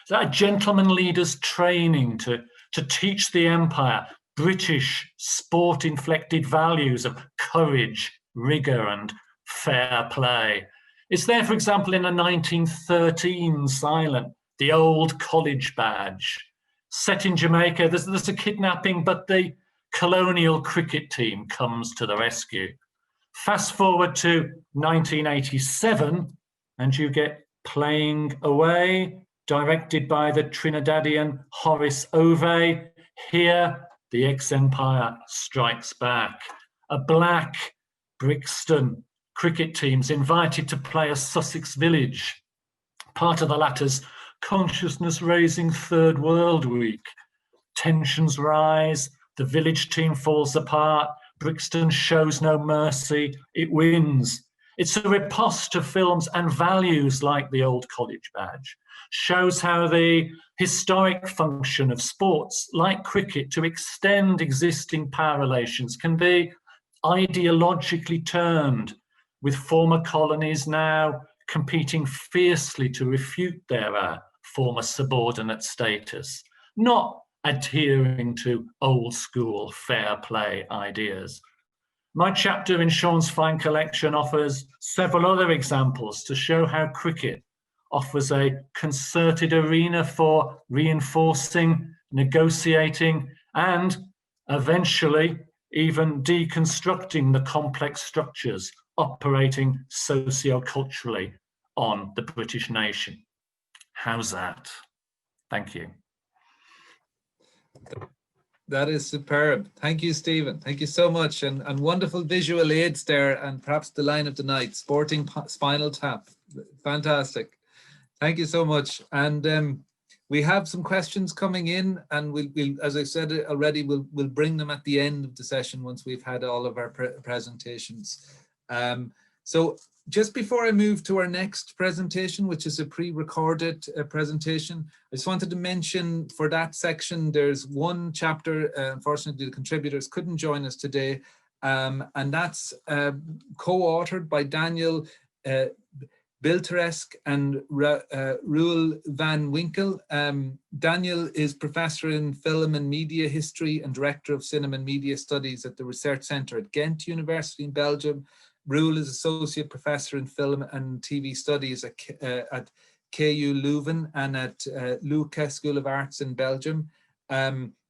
So a gentleman leader's training to teach the empire British sport-inflected values of courage, rigour and fair play. It's there, for example, in a 1913 silent, The Old College Badge. Set in Jamaica, there's a kidnapping, but the colonial cricket team comes to the rescue. Fast forward to 1987, and you get Playing Away, directed by the Trinidadian Horace Ove. Here, the ex-empire strikes back. A black Brixton cricket team's invited to play a Sussex village, part of the latter's consciousness-raising Third World Week. Tensions rise, the village team falls apart, Brixton shows no mercy, it wins. It's a riposte to films and values like The Old College Badge, shows how the historic function of sports like cricket to extend existing power relations can be ideologically turned, with former colonies now competing fiercely to refute their former subordinate status, not adhering to old school fair play ideas. My chapter in Sean's fine collection offers several other examples to show how cricket offers a concerted arena for reinforcing, negotiating, and eventually even deconstructing the complex structures operating socio-culturally on the British nation. How's that? Thank you. That is superb. Thank you, Stephen. Thank you so much. And wonderful visual aids there, and perhaps the line of the night, sporting spinal tap. Fantastic. Thank you so much. And we have some questions coming in, and we'll as I said already, we'll bring them at the end of the session once we've had all of our presentations. So just before I move to our next presentation, which is a pre-recorded presentation, I just wanted to mention for that section, there's one chapter, unfortunately the contributors couldn't join us today, and that's co-authored by Daniel Bilteresk and Roel van Winkel. Daniel is professor in film and media history and director of cinema and media studies at the Research Centre at Ghent University in Belgium. Roel is associate professor in film and TV studies at KU Leuven and at Lucca School of Arts in Belgium.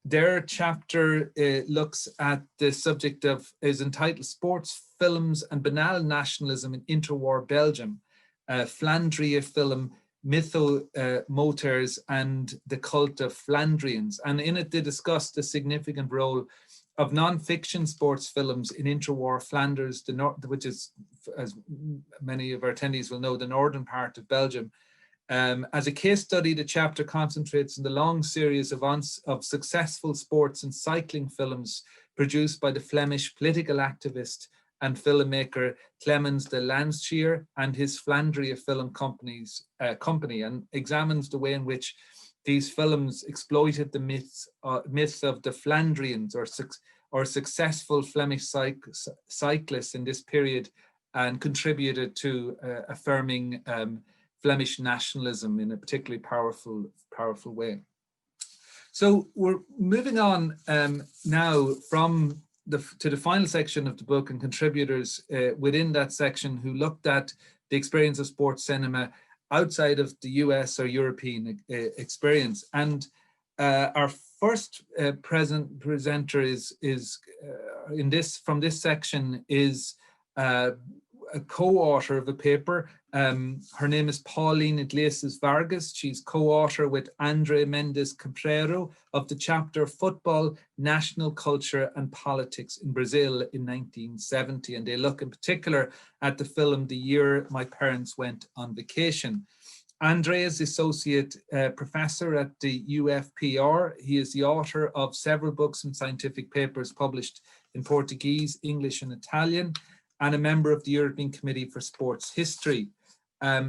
Their chapter looks at the subject is entitled Sports, Films and Banal Nationalism in Interwar Belgium. Flandria film, Mythomoteurs and the Cult of Flandrians. And in it, they discussed the significant role of non-fiction sports films in interwar Flanders, which is, as many of our attendees will know, the northern part of Belgium. As a case study, the chapter concentrates on the long series of successful sports and cycling films produced by the Flemish political activist and filmmaker Clemens de Landsheer and his Flandria Film Company, and examines the way in which these films exploited the myths of the Flandrians or successful Flemish cyclists in this period, and contributed to affirming Flemish nationalism in a particularly powerful way. So we're moving on now to the final section of the book, and contributors within that section who looked at the experience of sports cinema outside of the US or European experience. And our first presenter from this section is a co-author of a paper. Her name is Pauline Iglesias Vargas. She's co-author with Andre Mendes Cabrero of the chapter Football, National Culture and Politics in Brazil in 1970. And they look in particular at the film The Year My Parents Went on Vacation. Andre is associate professor at the UFPR. He is the author of several books and scientific papers published in Portuguese, English and Italian, and a member of the European Committee for Sports History.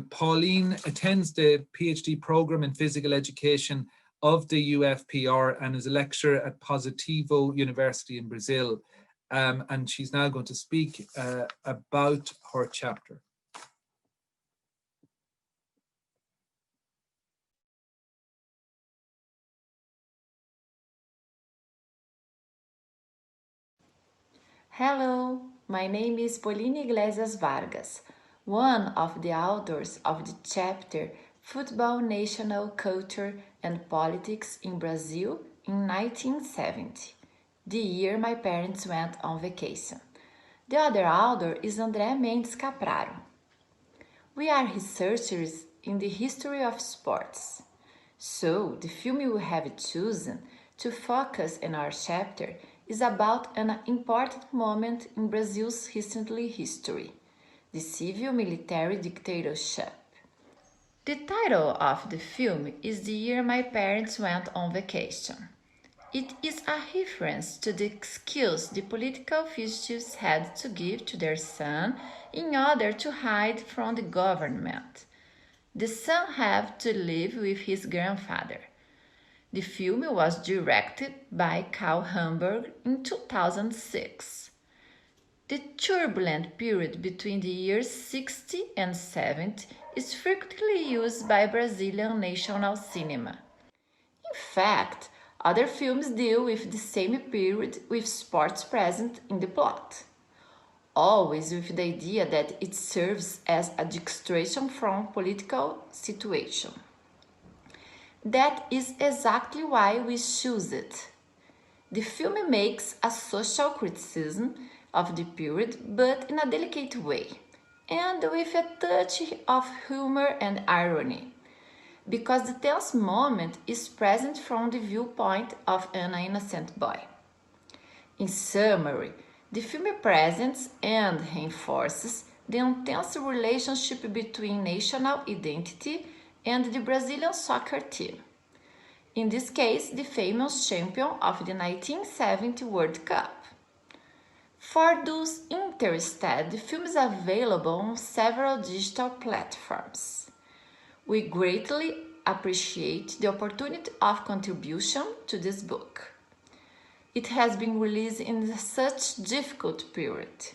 Pauline attends the PhD program in physical education of the UFPR and is a lecturer at Positivo University in Brazil. And she's now going to speak about her chapter. Hello, my name is Pauline Iglesias Vargas, one of the authors of the chapter Football, National Culture and Politics in Brazil in 1970, the year my parents went on vacation. The other author is Andre Mendes Cabrero. We are researchers in the history of sports. So, the film we have chosen to focus in our chapter is about an important moment in Brazil's recent history, the civil-military dictatorship. The title of the film is The Year My Parents Went on Vacation. It is a reference to the excuse the political officials had to give to their son in order to hide from the government. The son had to live with his grandfather. The film was directed by Karl Hamburg in 2006. The turbulent period between the years 60 and 70 is frequently used by Brazilian national cinema. In fact, other films deal with the same period with sports present in the plot, always with the idea that it serves as a distraction from political situation. That is exactly why we choose it. The film makes a social criticism of the period, but in a delicate way, and with a touch of humor and irony, because the tense moment is present from the viewpoint of an innocent boy. In summary, the film presents and reinforces the intense relationship between national identity and the Brazilian soccer team. In this case, the famous champion of the 1970 World Cup. For those interested, the film is available on several digital platforms. We greatly appreciate the opportunity of contribution to this book. It has been released in such difficult period.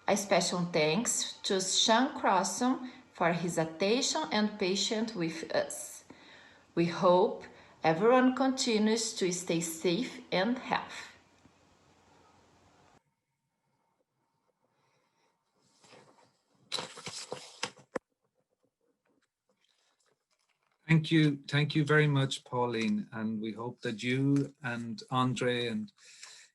A special thanks to Seán Crosson for his attention and patience with us. We hope everyone continues to stay safe and healthy. Thank you very much, Pauline, and we hope that you and Andre and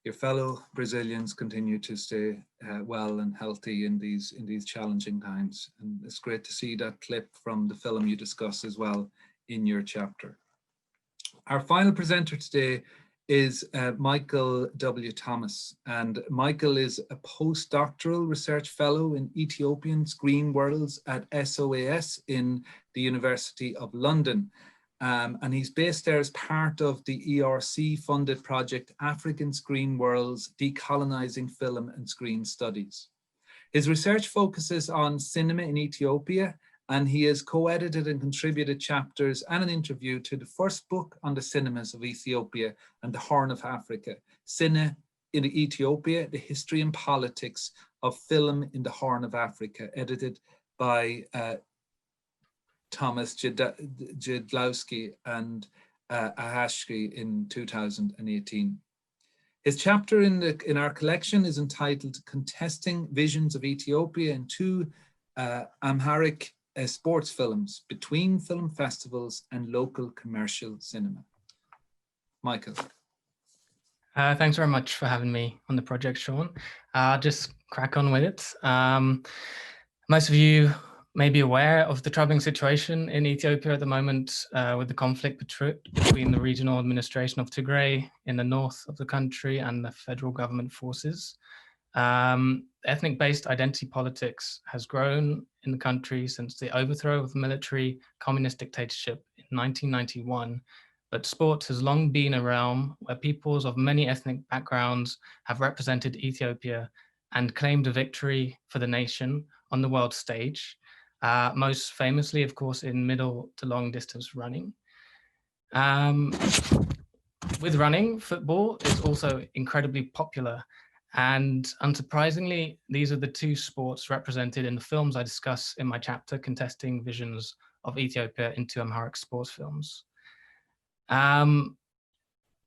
your fellow Brazilians continue to stay well and healthy in these challenging times. And it's great to see that clip from the film you discuss as well in your chapter. Our final presenter today is Michael W. Thomas, and Michael is a postdoctoral research fellow in Ethiopian screen worlds at SOAS in the University of London. And he's based there as part of the ERC funded project African Screen Worlds, Decolonizing Film and Screen Studies. His research focuses on cinema in Ethiopia, and he has co-edited and contributed chapters and an interview to the first book on the cinemas of Ethiopia and the Horn of Africa, Cinema in Ethiopia, The History and Politics of Film in the Horn of Africa, edited by Thomas Jedlowski and Ahashki in 2018. His chapter in our collection is entitled Contesting Visions of Ethiopia in Two Amharic Sports Films Between Film Festivals and Local Commercial Cinema. Michael. Thanks very much for having me on the project, Sean. Just crack on with it. Most of you may be aware of the troubling situation in Ethiopia at the moment with the conflict between the regional administration of Tigray in the north of the country and the federal government forces. Ethnic-based identity politics has grown in the country since the overthrow of the military communist dictatorship in 1991, but sport has long been a realm where peoples of many ethnic backgrounds have represented Ethiopia and claimed a victory for the nation on the world stage, most famously, of course, in middle to long distance running. With running, football is also incredibly popular. And unsurprisingly, these are the two sports represented in the films I discuss in my chapter, Contesting Visions of Ethiopia in Two Amharic Sports Films. The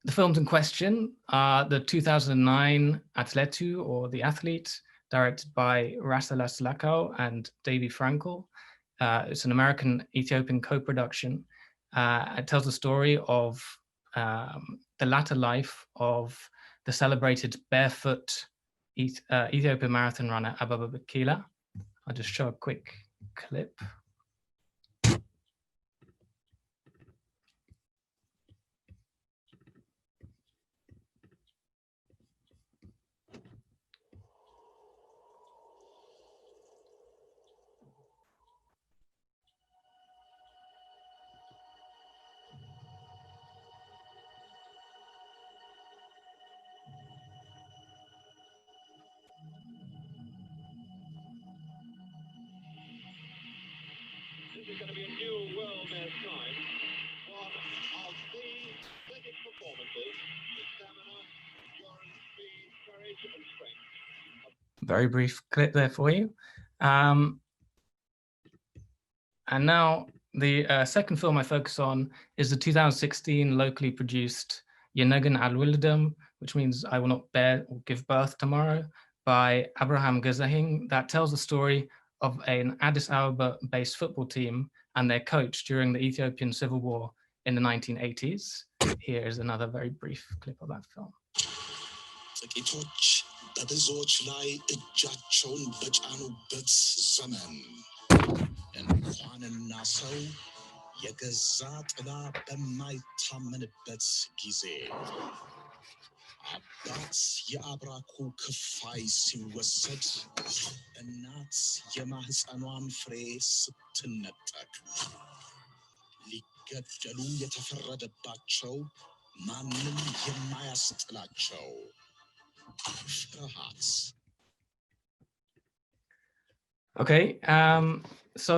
films in question are the 2009 Atletu, or The Athlete, directed by Rasselas Lakau and Davy Frankel. It's an American-Ethiopian co-production. It tells the story of the latter life of the celebrated barefoot Ethiopian marathon runner Ababa Bikila. I'll just show a quick clip. This is going to be a new world best time. One of the biggest performances, the stamina, endurance, speed, courage and strength. Very brief clip there for you. And now the second film I focus on is the 2016 locally produced Yenegan Al-Wildam, which means I will not bear or give birth tomorrow, by Abraham Gazahing, that tells the story of an Addis Ababa-based football team and their coach during the Ethiopian Civil War in the 1980s. Here is another very brief clip of that film. በብዙዎች ላይ እጃቸውን በጫኑበት ዘመን እንኳንና ሰው የገዛ ጥላ በማይታመንበት ጊዜ አባት የአብራኩ ክፋይ ሲወሰድ እናት የማህፀኗን ፍሬ ስትነጠቅ ሊገደሉ የተፈረደባቸው ማንም የማያስጥላቸው ፍርሃት። Okay, so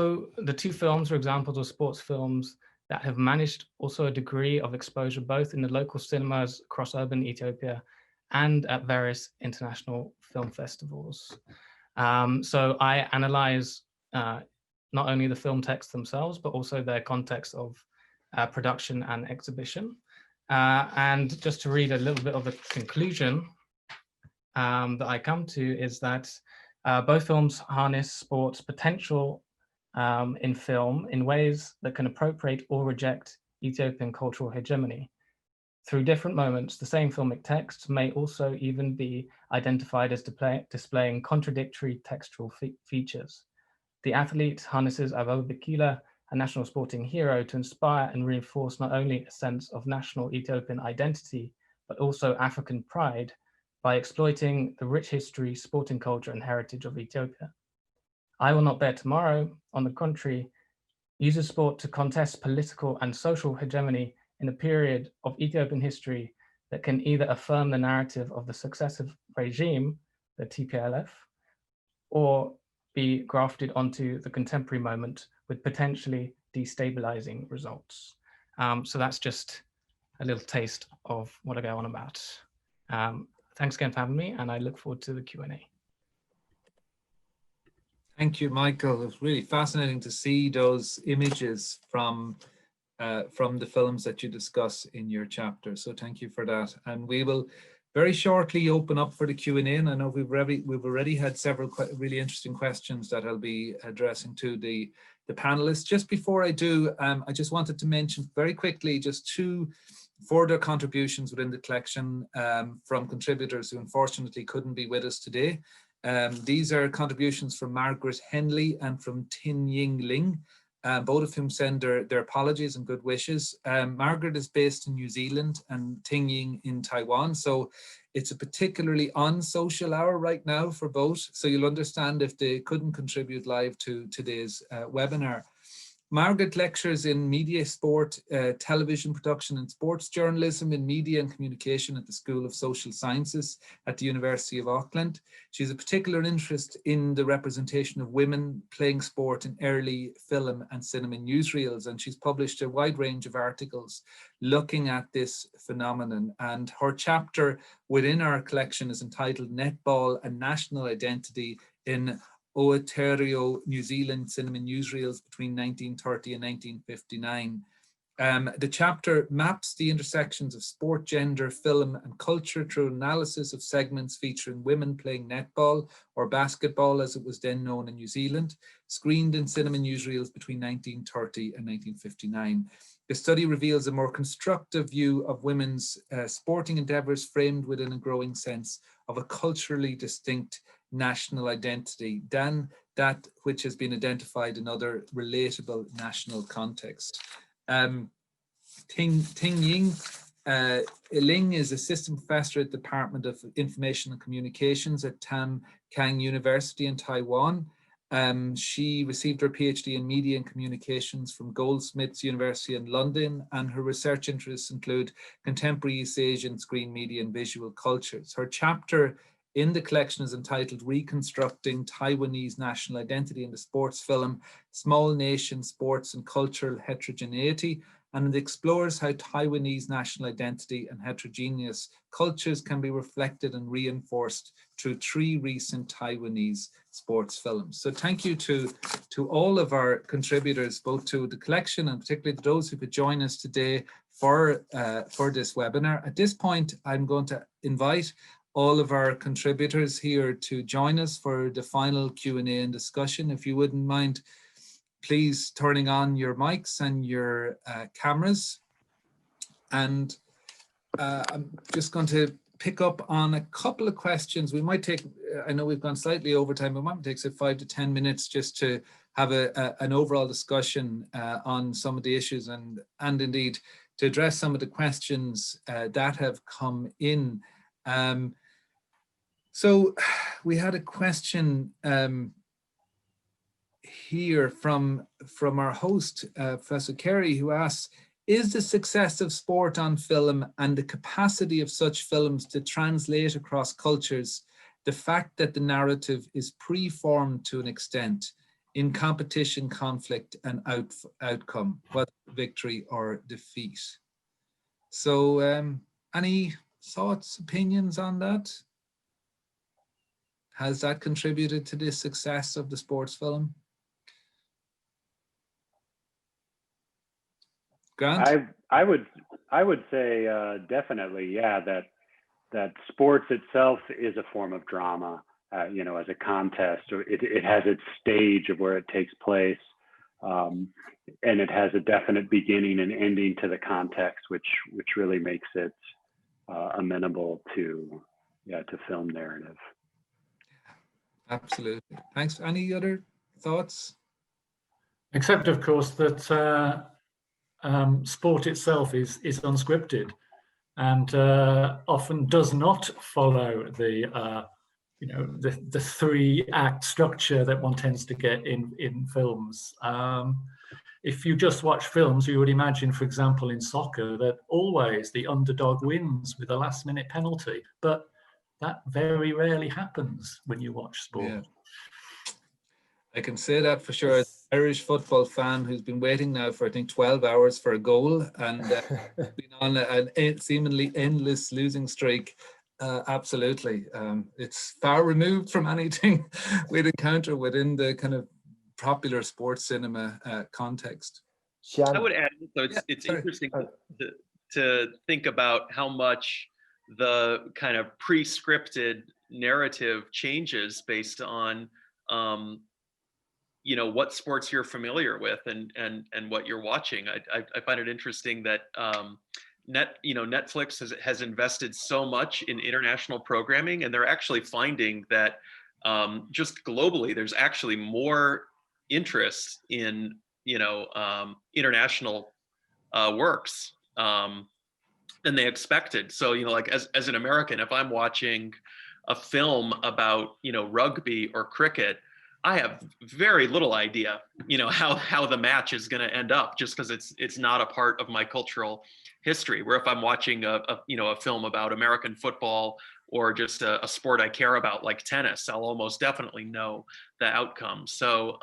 the two films are examples of sports films that have managed also a degree of exposure both in the local cinemas across urban Ethiopia and at various international film festivals. So I analyze not only the film texts themselves, but also their context of production and exhibition. And just to read a little bit of the conclusion that I come to is that both films harness sport's potential in film in ways that can appropriate or reject Ethiopian cultural hegemony. Through different moments, the same filmic text may also even be identified as displaying contradictory textual features. The athlete harnesses Ababa Bikila, a national sporting hero, to inspire and reinforce not only a sense of national Ethiopian identity, but also African pride by exploiting the rich history, sporting culture, and heritage of Ethiopia. I Will Not Bear Tomorrow, on the contrary, uses sport to contest political and social hegemony in a period of Ethiopian history that can either affirm the narrative of the successive regime, the TPLF, or be grafted onto the contemporary moment with potentially destabilizing results. So that's just a little taste of what I go on about. Thanks again for having me, and I look forward to the Q&A. Thank you, Michael. It was really fascinating to see those images from the films that you discuss in your chapter. So thank you for that. And we will very shortly open up for the Q&A. And I know we've already had several really interesting questions that I'll be addressing to the panelists. Just before I do, I just wanted to mention very quickly just two further contributions within the collection from contributors who unfortunately couldn't be with us today. These are contributions from Margaret Henley and from Tin Ying Ling, both of whom send their apologies and good wishes. Margaret is based in New Zealand and Ting Ying in Taiwan, so it's a particularly unsocial hour right now for both, so you'll understand if they couldn't contribute live to today's webinar. Margaret lectures in media, sport, television production and sports journalism in media and communication at the School of Social Sciences at the University of Auckland. She has a particular interest in the representation of women playing sport in early film and cinema newsreels, and she's published a wide range of articles looking at this phenomenon. And her chapter within our collection is entitled Netball and National Identity in Aotearoa, New Zealand cinema newsreels between 1930 and 1959. The chapter maps the intersections of sport, gender, film and culture through analysis of segments featuring women playing netball or basketball as it was then known in New Zealand, screened in cinema newsreels between 1930 and 1959. The study reveals a more constructive view of women's sporting endeavours framed within a growing sense of a culturally distinct national identity than that which has been identified in other relatable national contexts. Ting Ying Ling is assistant professor at the Department of Information and Communications at Tam Kang University in Taiwan. She received her PhD in Media and Communications from Goldsmiths University in London, and her research interests include contemporary East Asian screen media and visual cultures. Her chapter in the collection is entitled Reconstructing Taiwanese National Identity in the Sports Film, Small Nation Sports and Cultural Heterogeneity, and it explores how Taiwanese national identity and heterogeneous cultures can be reflected and reinforced through 3 recent Taiwanese sports films. So thank you to all of our contributors, both to the collection and particularly those who could join us today for this webinar. At this point, I'm going to invite all of our contributors here to join us for the final Q&A and discussion. If you wouldn't mind, please turning on your mics and your cameras. And I'm just going to pick up on a couple of questions. We might take, I know we've gone slightly over time, but it might take say 5 to 10 minutes just to have an overall discussion on some of the issues and indeed to address some of the questions that have come in. So we had a question here from our host, Professor Carey, who asks, is the success of sport on film and the capacity of such films to translate across cultures the fact that the narrative is pre-formed to an extent in competition, conflict, and outcome, whether victory or defeat? So any thoughts, opinions on that? Has that contributed to the success of the sports film? Grant? I would say definitely, yeah, that sports itself is a form of drama, you know, as a contest, or it has its stage of where it takes place, and it has a definite beginning and ending to the context, which really makes it amenable to film narrative. Absolutely. Thanks. Any other thoughts? Except, of course, that sport itself is unscripted and often does not follow the the 3-act structure that one tends to get in films. If you just watch films, you would imagine, for example, in soccer, that always the underdog wins with a last-minute penalty, but that very rarely happens when you watch sport. Yeah. I can say that for sure. As an Irish football fan who's been waiting now for, I think, 12 hours for a goal and been on a seemingly endless losing streak. Absolutely. It's far removed from anything we'd encounter within the kind of popular sports cinema context. I would add, so it's interesting to think about how much the kind of pre-scripted narrative changes based on you know, what sports you're familiar with and what you're watching. I find it interesting that Netflix has invested so much in international programming, and they're actually finding that just globally there's actually more interest in international works than they expected. So, you know, like as an American, if I'm watching a film about, you know, rugby or cricket, I have very little idea, you know, how the match is going to end up, just because it's not a part of my cultural history. Where if I'm watching a film about American football or just a sport I care about like tennis, I'll almost definitely know the outcome. So,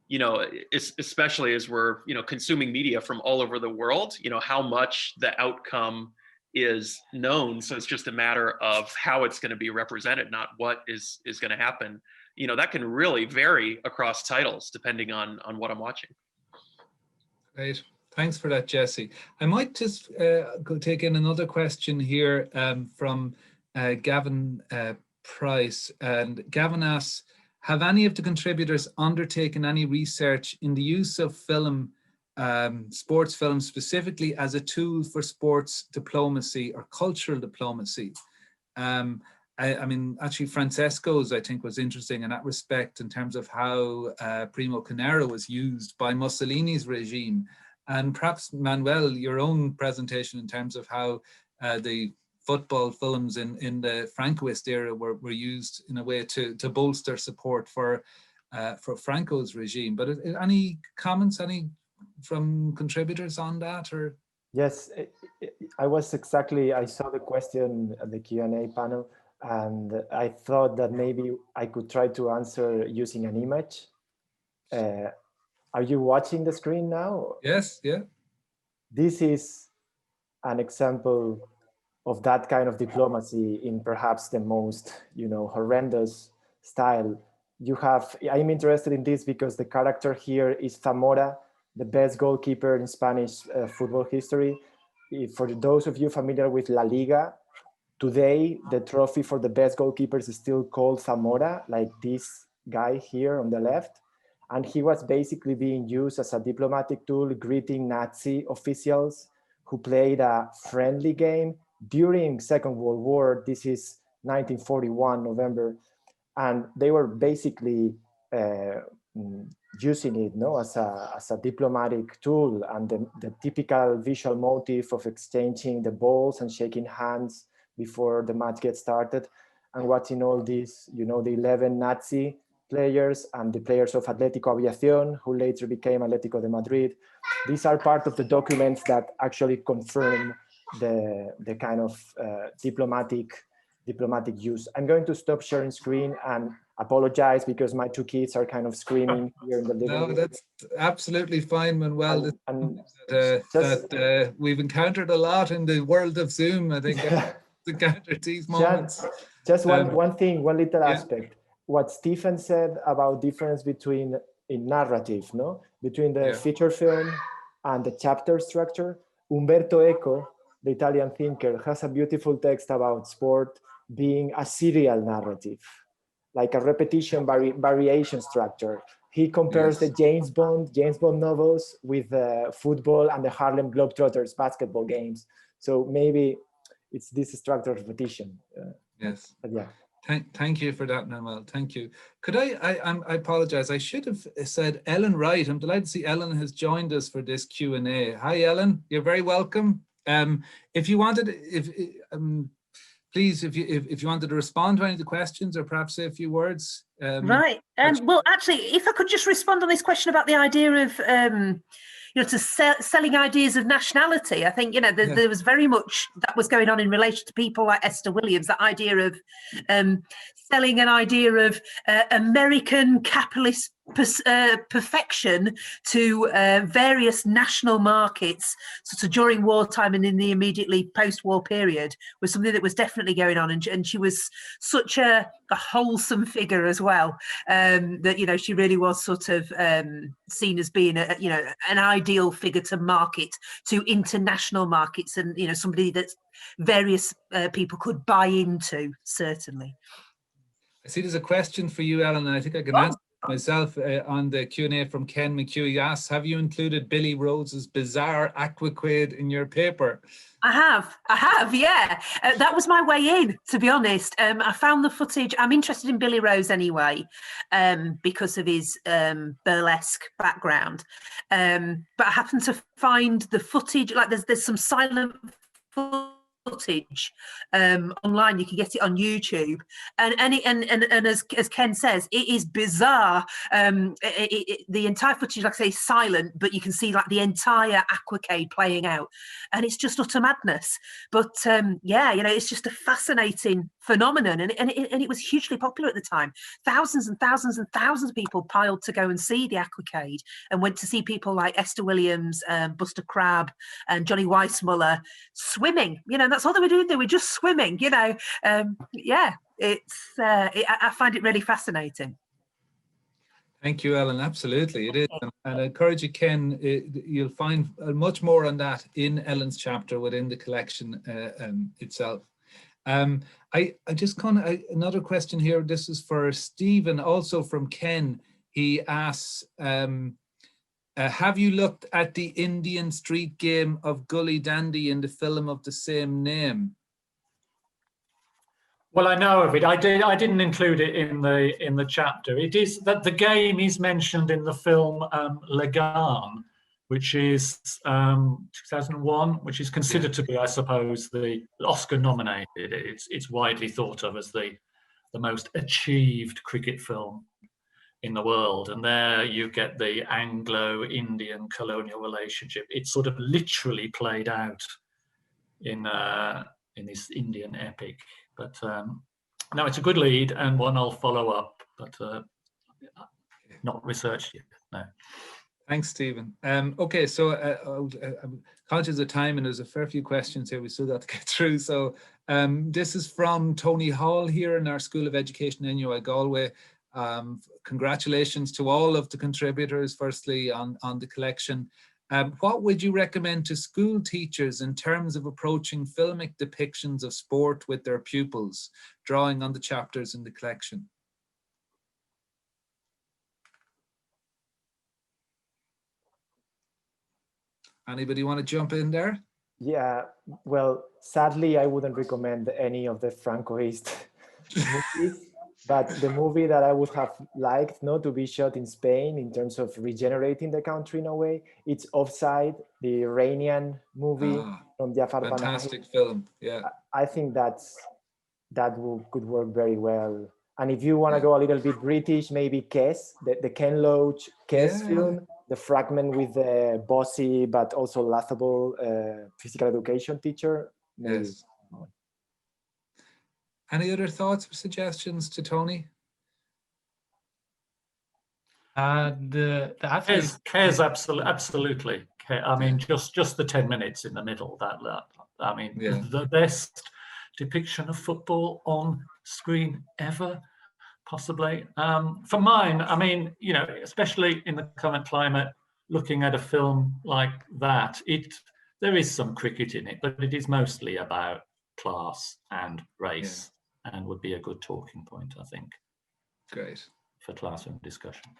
you know, especially as we're, you know, consuming media from all over the world, you know, how much the outcome is known. So it's just a matter of how it's going to be represented, not what is going to happen. You know, that can really vary across titles depending on what I'm watching. Great. Thanks for that, Jesse. I might just go take in another question here from Gavin Price. And Gavin asks, have any of the contributors undertaken any research in the use of film, sports film specifically as a tool for sports diplomacy or cultural diplomacy? I mean, actually, Francesco's, I think, was interesting in that respect in terms of how Primo Carnera was used by Mussolini's regime. And perhaps, Manuel, your own presentation in terms of how the football films in the Francoist era were used in a way to bolster support for Franco's regime. But any comments, any from contributors on that? Or Yes, I saw the question at the Q&A panel, and I thought that maybe I could try to answer using an image. Are you watching the screen now? Yes, yeah. This is an example of that kind of diplomacy in perhaps the most, horrendous style. I'm interested in this because the character here is Zamora, the best goalkeeper in Spanish football history. For those of you familiar with La Liga, today the trophy for the best goalkeepers is still called Zamora, like this guy here on the left. And he was basically being used as a diplomatic tool, greeting Nazi officials who played a friendly game during Second World War. This is 1941, November, and they were basically using it, no, as a diplomatic tool, and the typical visual motif of exchanging the balls and shaking hands before the match gets started, and watching all these, you know, the 11 Nazi players and the players of Atlético Aviación, who later became Atlético de Madrid. These are part of the documents that actually confirm the kind of diplomatic use. I'm going to stop sharing screen and apologize because my two kids are kind of screaming here in the living room. No, that's absolutely fine, Manuel. And that we've encountered a lot in the world of Zoom. I think encountered these moments. Just one thing, one little aspect. What Stephen said about difference between in narrative, no, between the feature film and the chapter structure. Umberto Eco, the Italian thinker, has a beautiful text about sport being a serial narrative, like a repetition variation structure. He compares the James Bond novels with football and the Harlem Globetrotters basketball games. So maybe it's this structure of repetition. Yes. But yeah. Thank you for that, Manuel. Thank you. Could I apologize. I should have said Ellen Wright. I'm delighted to see Ellen has joined us for this Q&A. Hi, Ellen. You're very welcome. If you wanted, please, if you wanted to respond to any of the questions or perhaps say a few words. Right. Well, actually, if I could just respond on this question about the idea of, you know, selling ideas of nationality. I think, you know, there was very much that was going on in relation to people like Esther Williams, that idea of selling an idea of American capitalist perfection to various national markets, sort of during wartime and in the immediately post-war period, was something that was definitely going on. And she was such a wholesome figure as well, that, you know, she really was sort of seen as being a, you know, an ideal figure to market to international markets, and, you know, somebody that various people could buy into, certainly. I see there's a question for you, Ellen, and I think I can answer myself on the Q&A from Ken McHugh. He asks, have you included Billy Rhodes' bizarre aquaquade in your paper? I have, yeah. That was my way in, to be honest. I found the footage. I'm interested in Billy Rose anyway, because of his burlesque background. But I happened to find the footage, like there's some silent footage online. You can get it on YouTube, and as Ken says, it is bizarre. The entire footage, like I say, is silent, but you can see like the entire aquacade playing out, and it's just utter madness. But yeah, you know, it's just a fascinating phenomenon, and it was hugely popular at the time. Thousands and thousands and thousands of people piled to go and see the aquacade, and went to see people like Esther Williams, Buster Crabbe, and Johnny Weissmuller swimming. You know, that's all they were doing. They were just swimming. You know, yeah. I find it really fascinating. Thank you, Ellen. Absolutely, it is. And I encourage you, Ken, you'll find much more on that in Ellen's chapter within the collection itself. I just another question here. This is for Stephen, also from Ken. He asks, have you looked at the Indian street game of Gully Dandy in the film of the same name? Well, I know of it. I didn't include it in the chapter. It is that the game is mentioned in the film Lagan, which is 2001, which is considered to be, I suppose, the Oscar nominated. It's widely thought of as the most achieved cricket film in the world. And there you get the Anglo-Indian colonial relationship. It's sort of literally played out in this Indian epic. But no, it's a good lead and one I'll follow up, but not researched yet. No. Thanks, Stephen. Okay, so I'm conscious of time and there's a fair few questions here we still got to get through. So this is from Tony Hall here in our School of Education, NUI Galway. Congratulations to all of the contributors, firstly, on the collection. What would you recommend to school teachers in terms of approaching filmic depictions of sport with their pupils, drawing on the chapters in the collection? Anybody want to jump in there? Yeah, well, sadly, I wouldn't recommend any of the Francoist movies, but the movie that I would have liked not to be shot in Spain in terms of regenerating the country in a way, it's Offside, the Iranian movie from Jafar Panahi. Fantastic film, yeah. I think that could work very well. And if you want to go a little bit British, maybe Kes, the Ken Loach Kes film, the fragment with the bossy but also laughable physical education teacher. Maybe. Yes. Any other thoughts or suggestions to Tony? The athletes cares absolutely. I mean, just the 10 minutes in the middle. I mean, the best depiction of football on screen ever, possibly. For mine, I mean, you know, especially in the current climate, looking at a film like that, there is some cricket in it, but it is mostly about class and race, and would be a good talking point, I think. Great. For classroom discussion.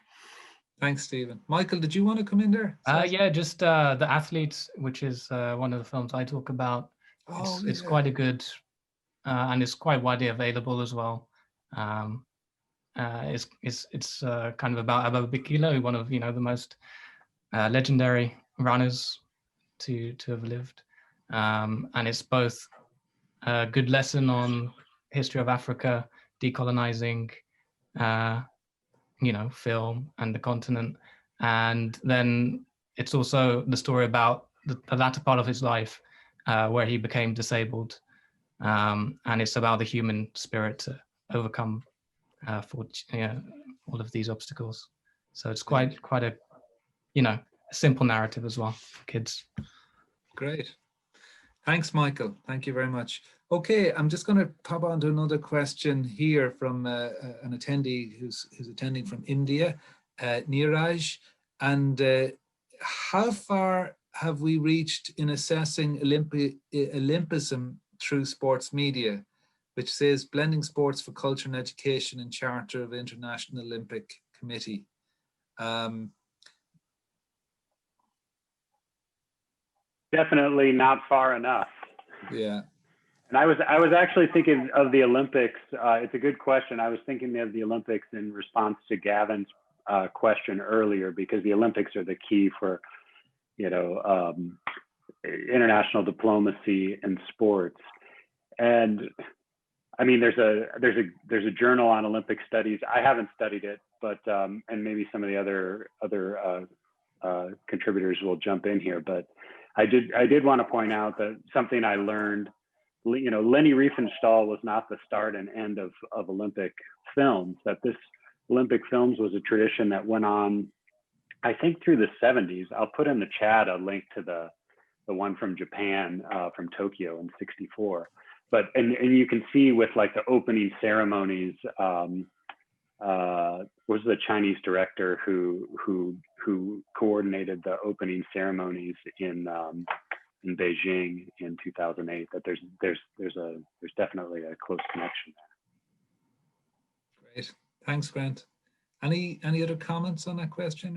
Thanks, Stephen. Michael, did you want to come in there? Yeah, just The Athletes, which is one of the films I talk about. It's quite a good, and it's quite widely available as well. It's kind of about Abba Bikila, one of the most legendary runners to have lived, and it's both a good lesson on history of Africa, decolonizing, film and the continent, and then it's also the story about the latter part of his life, where he became disabled, and it's about the human spirit to overcome all of these obstacles. So it's quite a simple narrative as well for kids. Great. Thanks, Michael. Thank you very much. Okay, I'm just going to pop on to another question here from an attendee who's attending from India, Neeraj. And how far have we reached in assessing Olympism through sports media, which says blending sports for culture and education in Charter of International Olympic Committee? Definitely not far enough. Yeah. And I was actually thinking of the Olympics. It's a good question. I was thinking of the Olympics in response to Gavin's question earlier, because the Olympics are the key for, international diplomacy in sports. And I mean, there's a journal on Olympic studies. I haven't studied it, but and maybe some of the other contributors will jump in here. But I did want to point out that something I learned. Leni Riefenstahl was not the start and end of Olympic films. That this Olympic films was a tradition that went on, I think, through the 70s. I'll put in the chat a link to the one from Japan, from Tokyo in '64. But and you can see with like the opening ceremonies, was the Chinese director who coordinated the opening ceremonies in Beijing in 2008. That there's definitely a close connection there. Great, thanks, Grant. Any other comments on that question?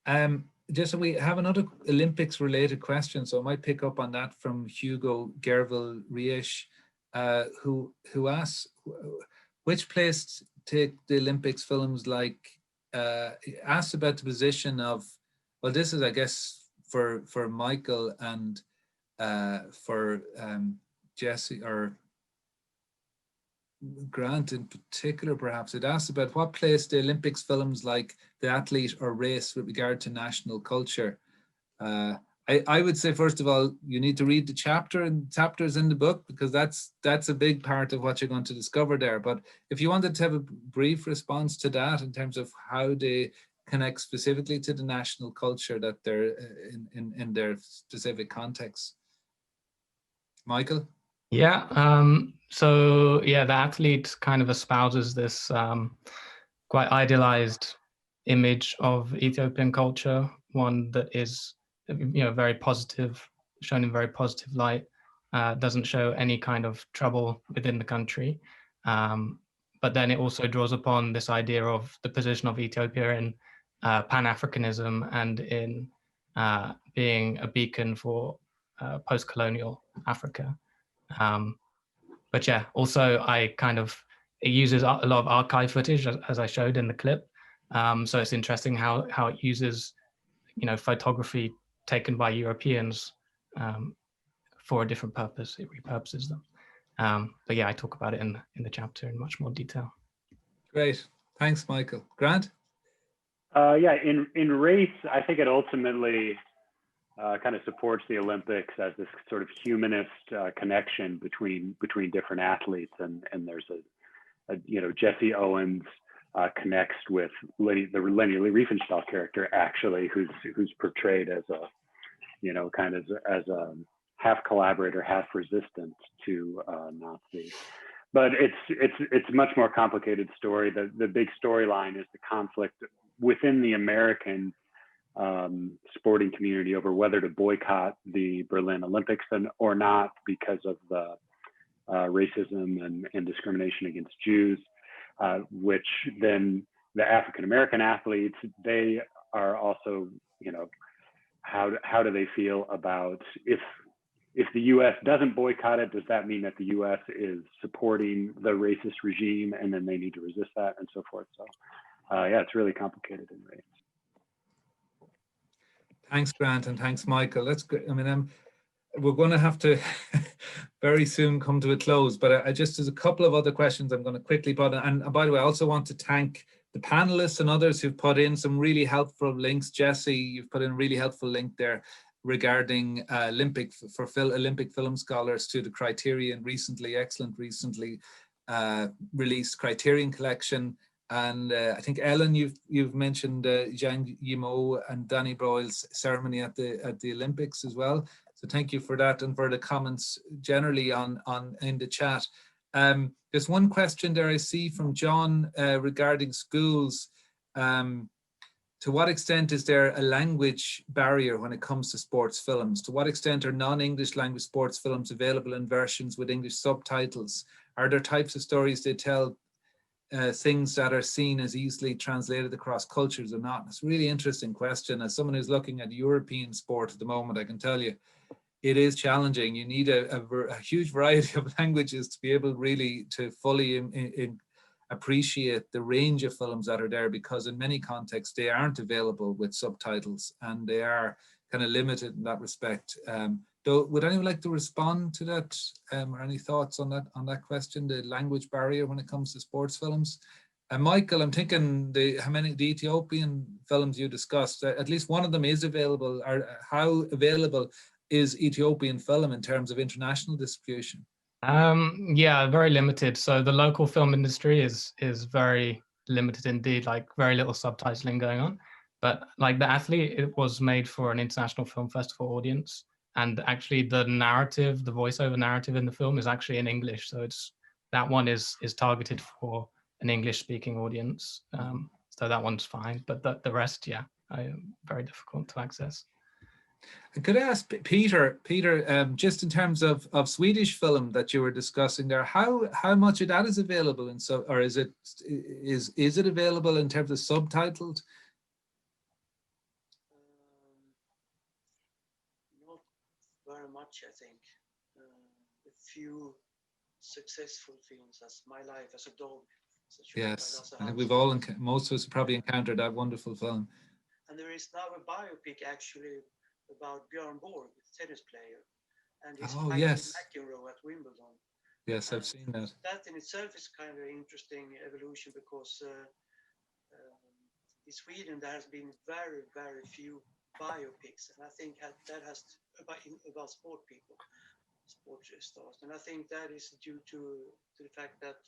Or just so we have another Olympics related question, so I might pick up on that from Hugo Gervil Riesch, who asks, which place take the Olympics films like, asks about the position of, well, this is, I guess, for Michael and for Jesse or Grant in particular, perhaps. It asks about what place the Olympics films like The Athlete or Race with regard to national culture. I would say, first of all, you need to read the chapters in the book, because that's a big part of what you're going to discover there. But if you wanted to have a brief response to that in terms of how they connect specifically to the national culture that they're in their specific context. Michael? Yeah, so yeah, The Athlete kind of espouses this quite idealized image of Ethiopian culture, one that is, very positive, shown in very positive light, doesn't show any kind of trouble within the country. But then it also draws upon this idea of the position of Ethiopia in Pan-Africanism and in being a beacon for post-colonial Africa. But yeah, also it uses a lot of archive footage, as I showed in the clip. So it's interesting how it uses, photography taken by Europeans for a different purpose. It repurposes them. But yeah, I talk about it in the chapter in much more detail. Great, thanks, Michael. Grant? Yeah, in race, I think it ultimately kind of supports the Olympics as this sort of humanist connection between different athletes, and there's a Jesse Owens connects with the Lenny Riefenstahl character, actually, who's portrayed as a kind of as a half collaborator, half resistant to Nazis. But it's a much more complicated story. The big storyline is the conflict within the American sporting community over whether to boycott the Berlin Olympics or not because of the racism and discrimination against Jews, which then the African American athletes, they are also, how do they feel about if the U.S. doesn't boycott it, does that mean that the U.S. is supporting the racist regime and then they need to resist that and so forth? So yeah, it's really complicated in race. Thanks, Grant, and thanks, Michael. That's good. I mean, we're going to have to very soon come to a close, but there's a couple of other questions I'm going to quickly put in. And by the way, I also want to thank the panelists and others who've put in some really helpful links. Jesse, you've put in a really helpful link there regarding Olympic film scholars to the Criterion recently released Criterion collection. And I think Ellen, you've mentioned Zhang Yimou and Danny Broyle's ceremony at the Olympics as well. So thank you for that and for the comments generally in the chat. There's one question there I see from John regarding schools. To what extent is there a language barrier when it comes to sports films? To what extent are non-English language sports films available in versions with English subtitles? Are there types of stories they tell, things that are seen as easily translated across cultures or not? It's a really interesting question. As someone who's looking at European sport at the moment, I can tell you it is challenging. You need a huge variety of languages to be able really to fully appreciate the range of films that are there, because in many contexts they aren't available with subtitles and they are kind of limited in that respect. Would anyone like to respond to that, or any thoughts on that question, the language barrier when it comes to sports films? Michael, I'm thinking the Ethiopian films you discussed, at least one of them is available. How available is Ethiopian film in terms of international distribution? Yeah, very limited. So the local film industry is very limited indeed, like very little subtitling going on. But like The Athlete, it was made for an international film festival audience. And actually the narrative, the voiceover narrative in the film is actually in English. So that one is targeted for an English speaking audience. So that one's fine, but the rest, yeah, very difficult to access. Could I ask Peter, just in terms of Swedish film that you were discussing there, how much of that is available, and so, or is it available in terms of subtitled? Not very much, I think. A few successful films, as My Life as a Dog. Yes, I think we've all, most of us have probably encountered that wonderful film. And there is now a biopic actually about Björn Borg, tennis player, and his McEnroe at Wimbledon. Yes, I've seen that. That in itself is kind of an interesting evolution, because in Sweden there has been very, very few biopics, and I think that has about sport people, sports stars, and I think that is due to the fact that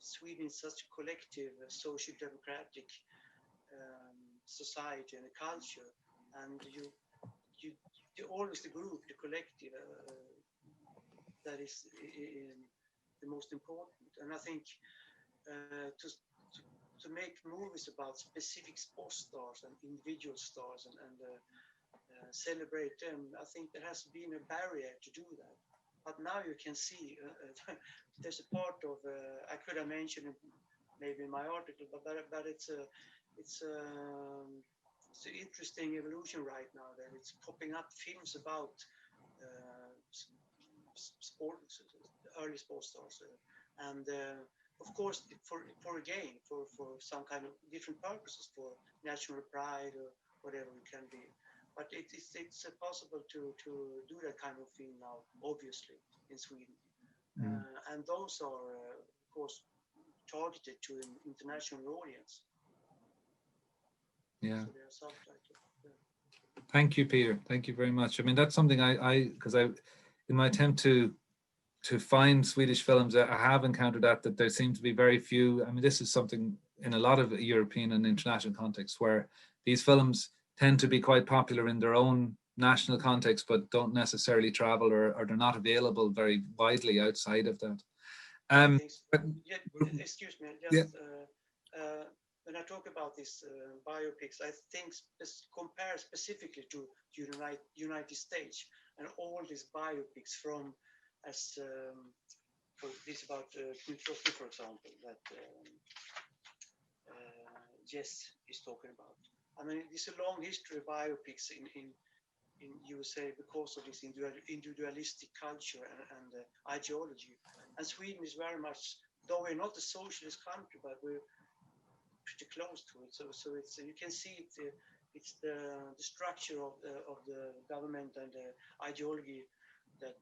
Sweden is such a collective, social democratic society and a culture, and you always the group, the collective, that is the most important. And I think to make movies about specific sports stars and individual stars and celebrate them, I think there has been a barrier to do that. But now you can see there's a part of I could have mentioned it maybe in my article, but it's it's an interesting evolution right now. That it's popping up films about sports, early sports stars, and of course for a game, for some kind of different purposes, for national pride or whatever it can be. But it's possible to do that kind of thing now, obviously, in Sweden. And those are, of course, targeted to an international audience. Yeah. So they are subtitled. Yeah. Thank you, Peter. Thank you very much. I mean, that's something because in my attempt to find Swedish films, I have encountered that there seem to be very few. I mean, this is something in a lot of European and international contexts where these films tend to be quite popular in their own national context, but don't necessarily travel or they're not available very widely outside of that. Excuse me, just when I talk about these biopics, I think compare specifically to United States and all these biopics from this about Knut Rockne, for example, that Jess is talking about. I mean, there's a long history of biopics in USA because of this individualistic culture and ideology. And Sweden is very much, though we're not a socialist country, but we're pretty close to it. So it's you can see it's the structure of the government and the ideology that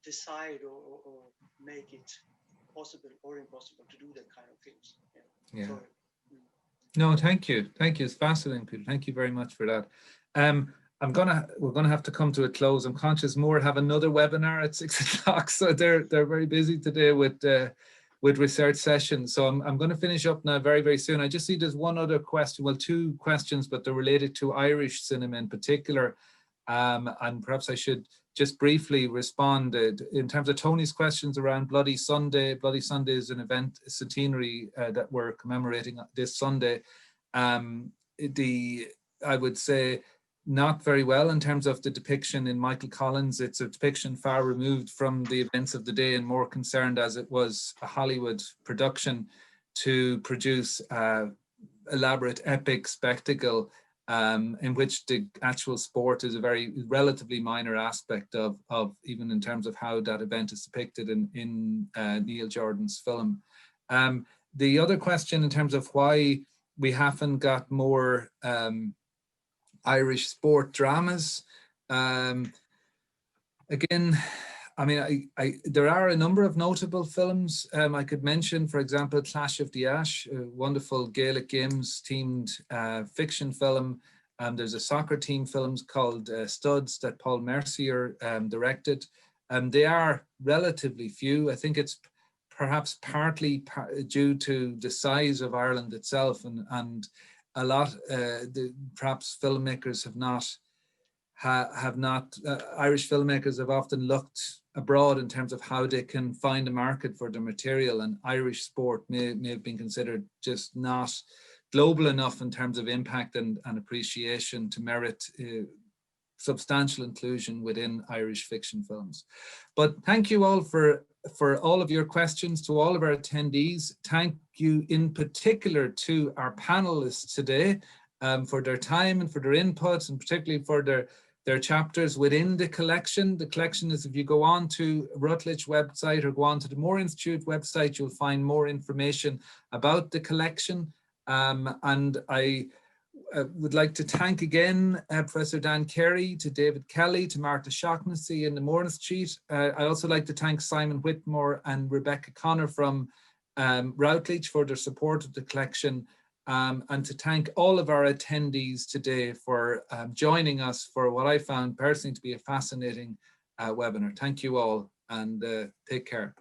decide or make it possible or impossible to do that kind of things. Yeah. Sorry. No, thank you. Thank you. It's fascinating, Peter. Thank you very much for that. We're gonna have to come to a close. I'm conscious more have another webinar at 6 o'clock, so they're very busy today with research sessions. So I'm going to finish up now very, very soon. I just see there's one other question, well, two questions, but they're related to Irish cinema in particular. And perhaps I should just briefly respond in terms of Tony's questions around Bloody Sunday. Bloody Sunday is an event, a centenary that we're commemorating this Sunday. I would say not very well in terms of the depiction in Michael Collins. It's a depiction far removed from the events of the day and more concerned as it was a Hollywood production to produce elaborate epic spectacle in which the actual sport is a very relatively minor aspect of even in terms of how that event is depicted in Neil Jordan's film. The other question in terms of why we haven't got more Irish sport dramas. Again, I mean, there are a number of notable films I could mention. For example, Clash of the Ash, a wonderful Gaelic games themed fiction film. There's a soccer team film called Studs that Paul Mercier directed. They are relatively few. I think it's perhaps partly due to the size of Ireland itself and a lot, perhaps filmmakers Irish filmmakers have often looked abroad in terms of how they can find a market for their material, and Irish sport may have been considered just not global enough in terms of impact and appreciation to merit substantial inclusion within Irish fiction films. But thank you all for all of your questions, to all of our attendees. Thank you in particular to our panelists today for their time and for their input, and particularly for their chapters within the collection. The collection is, if you go on to Rutledge website or go on to the Moore Institute website, you'll find more information about the collection. And I would like to thank again Professor Dan Carey, to David Kelly, to Martha Shaughnessy in the Moore Institute. I'd also like to thank Simon Whitmore and Rebecca Connor from Routledge for their support of the collection, and to thank all of our attendees today for joining us for what I found personally to be a fascinating webinar. Thank you all, and take care.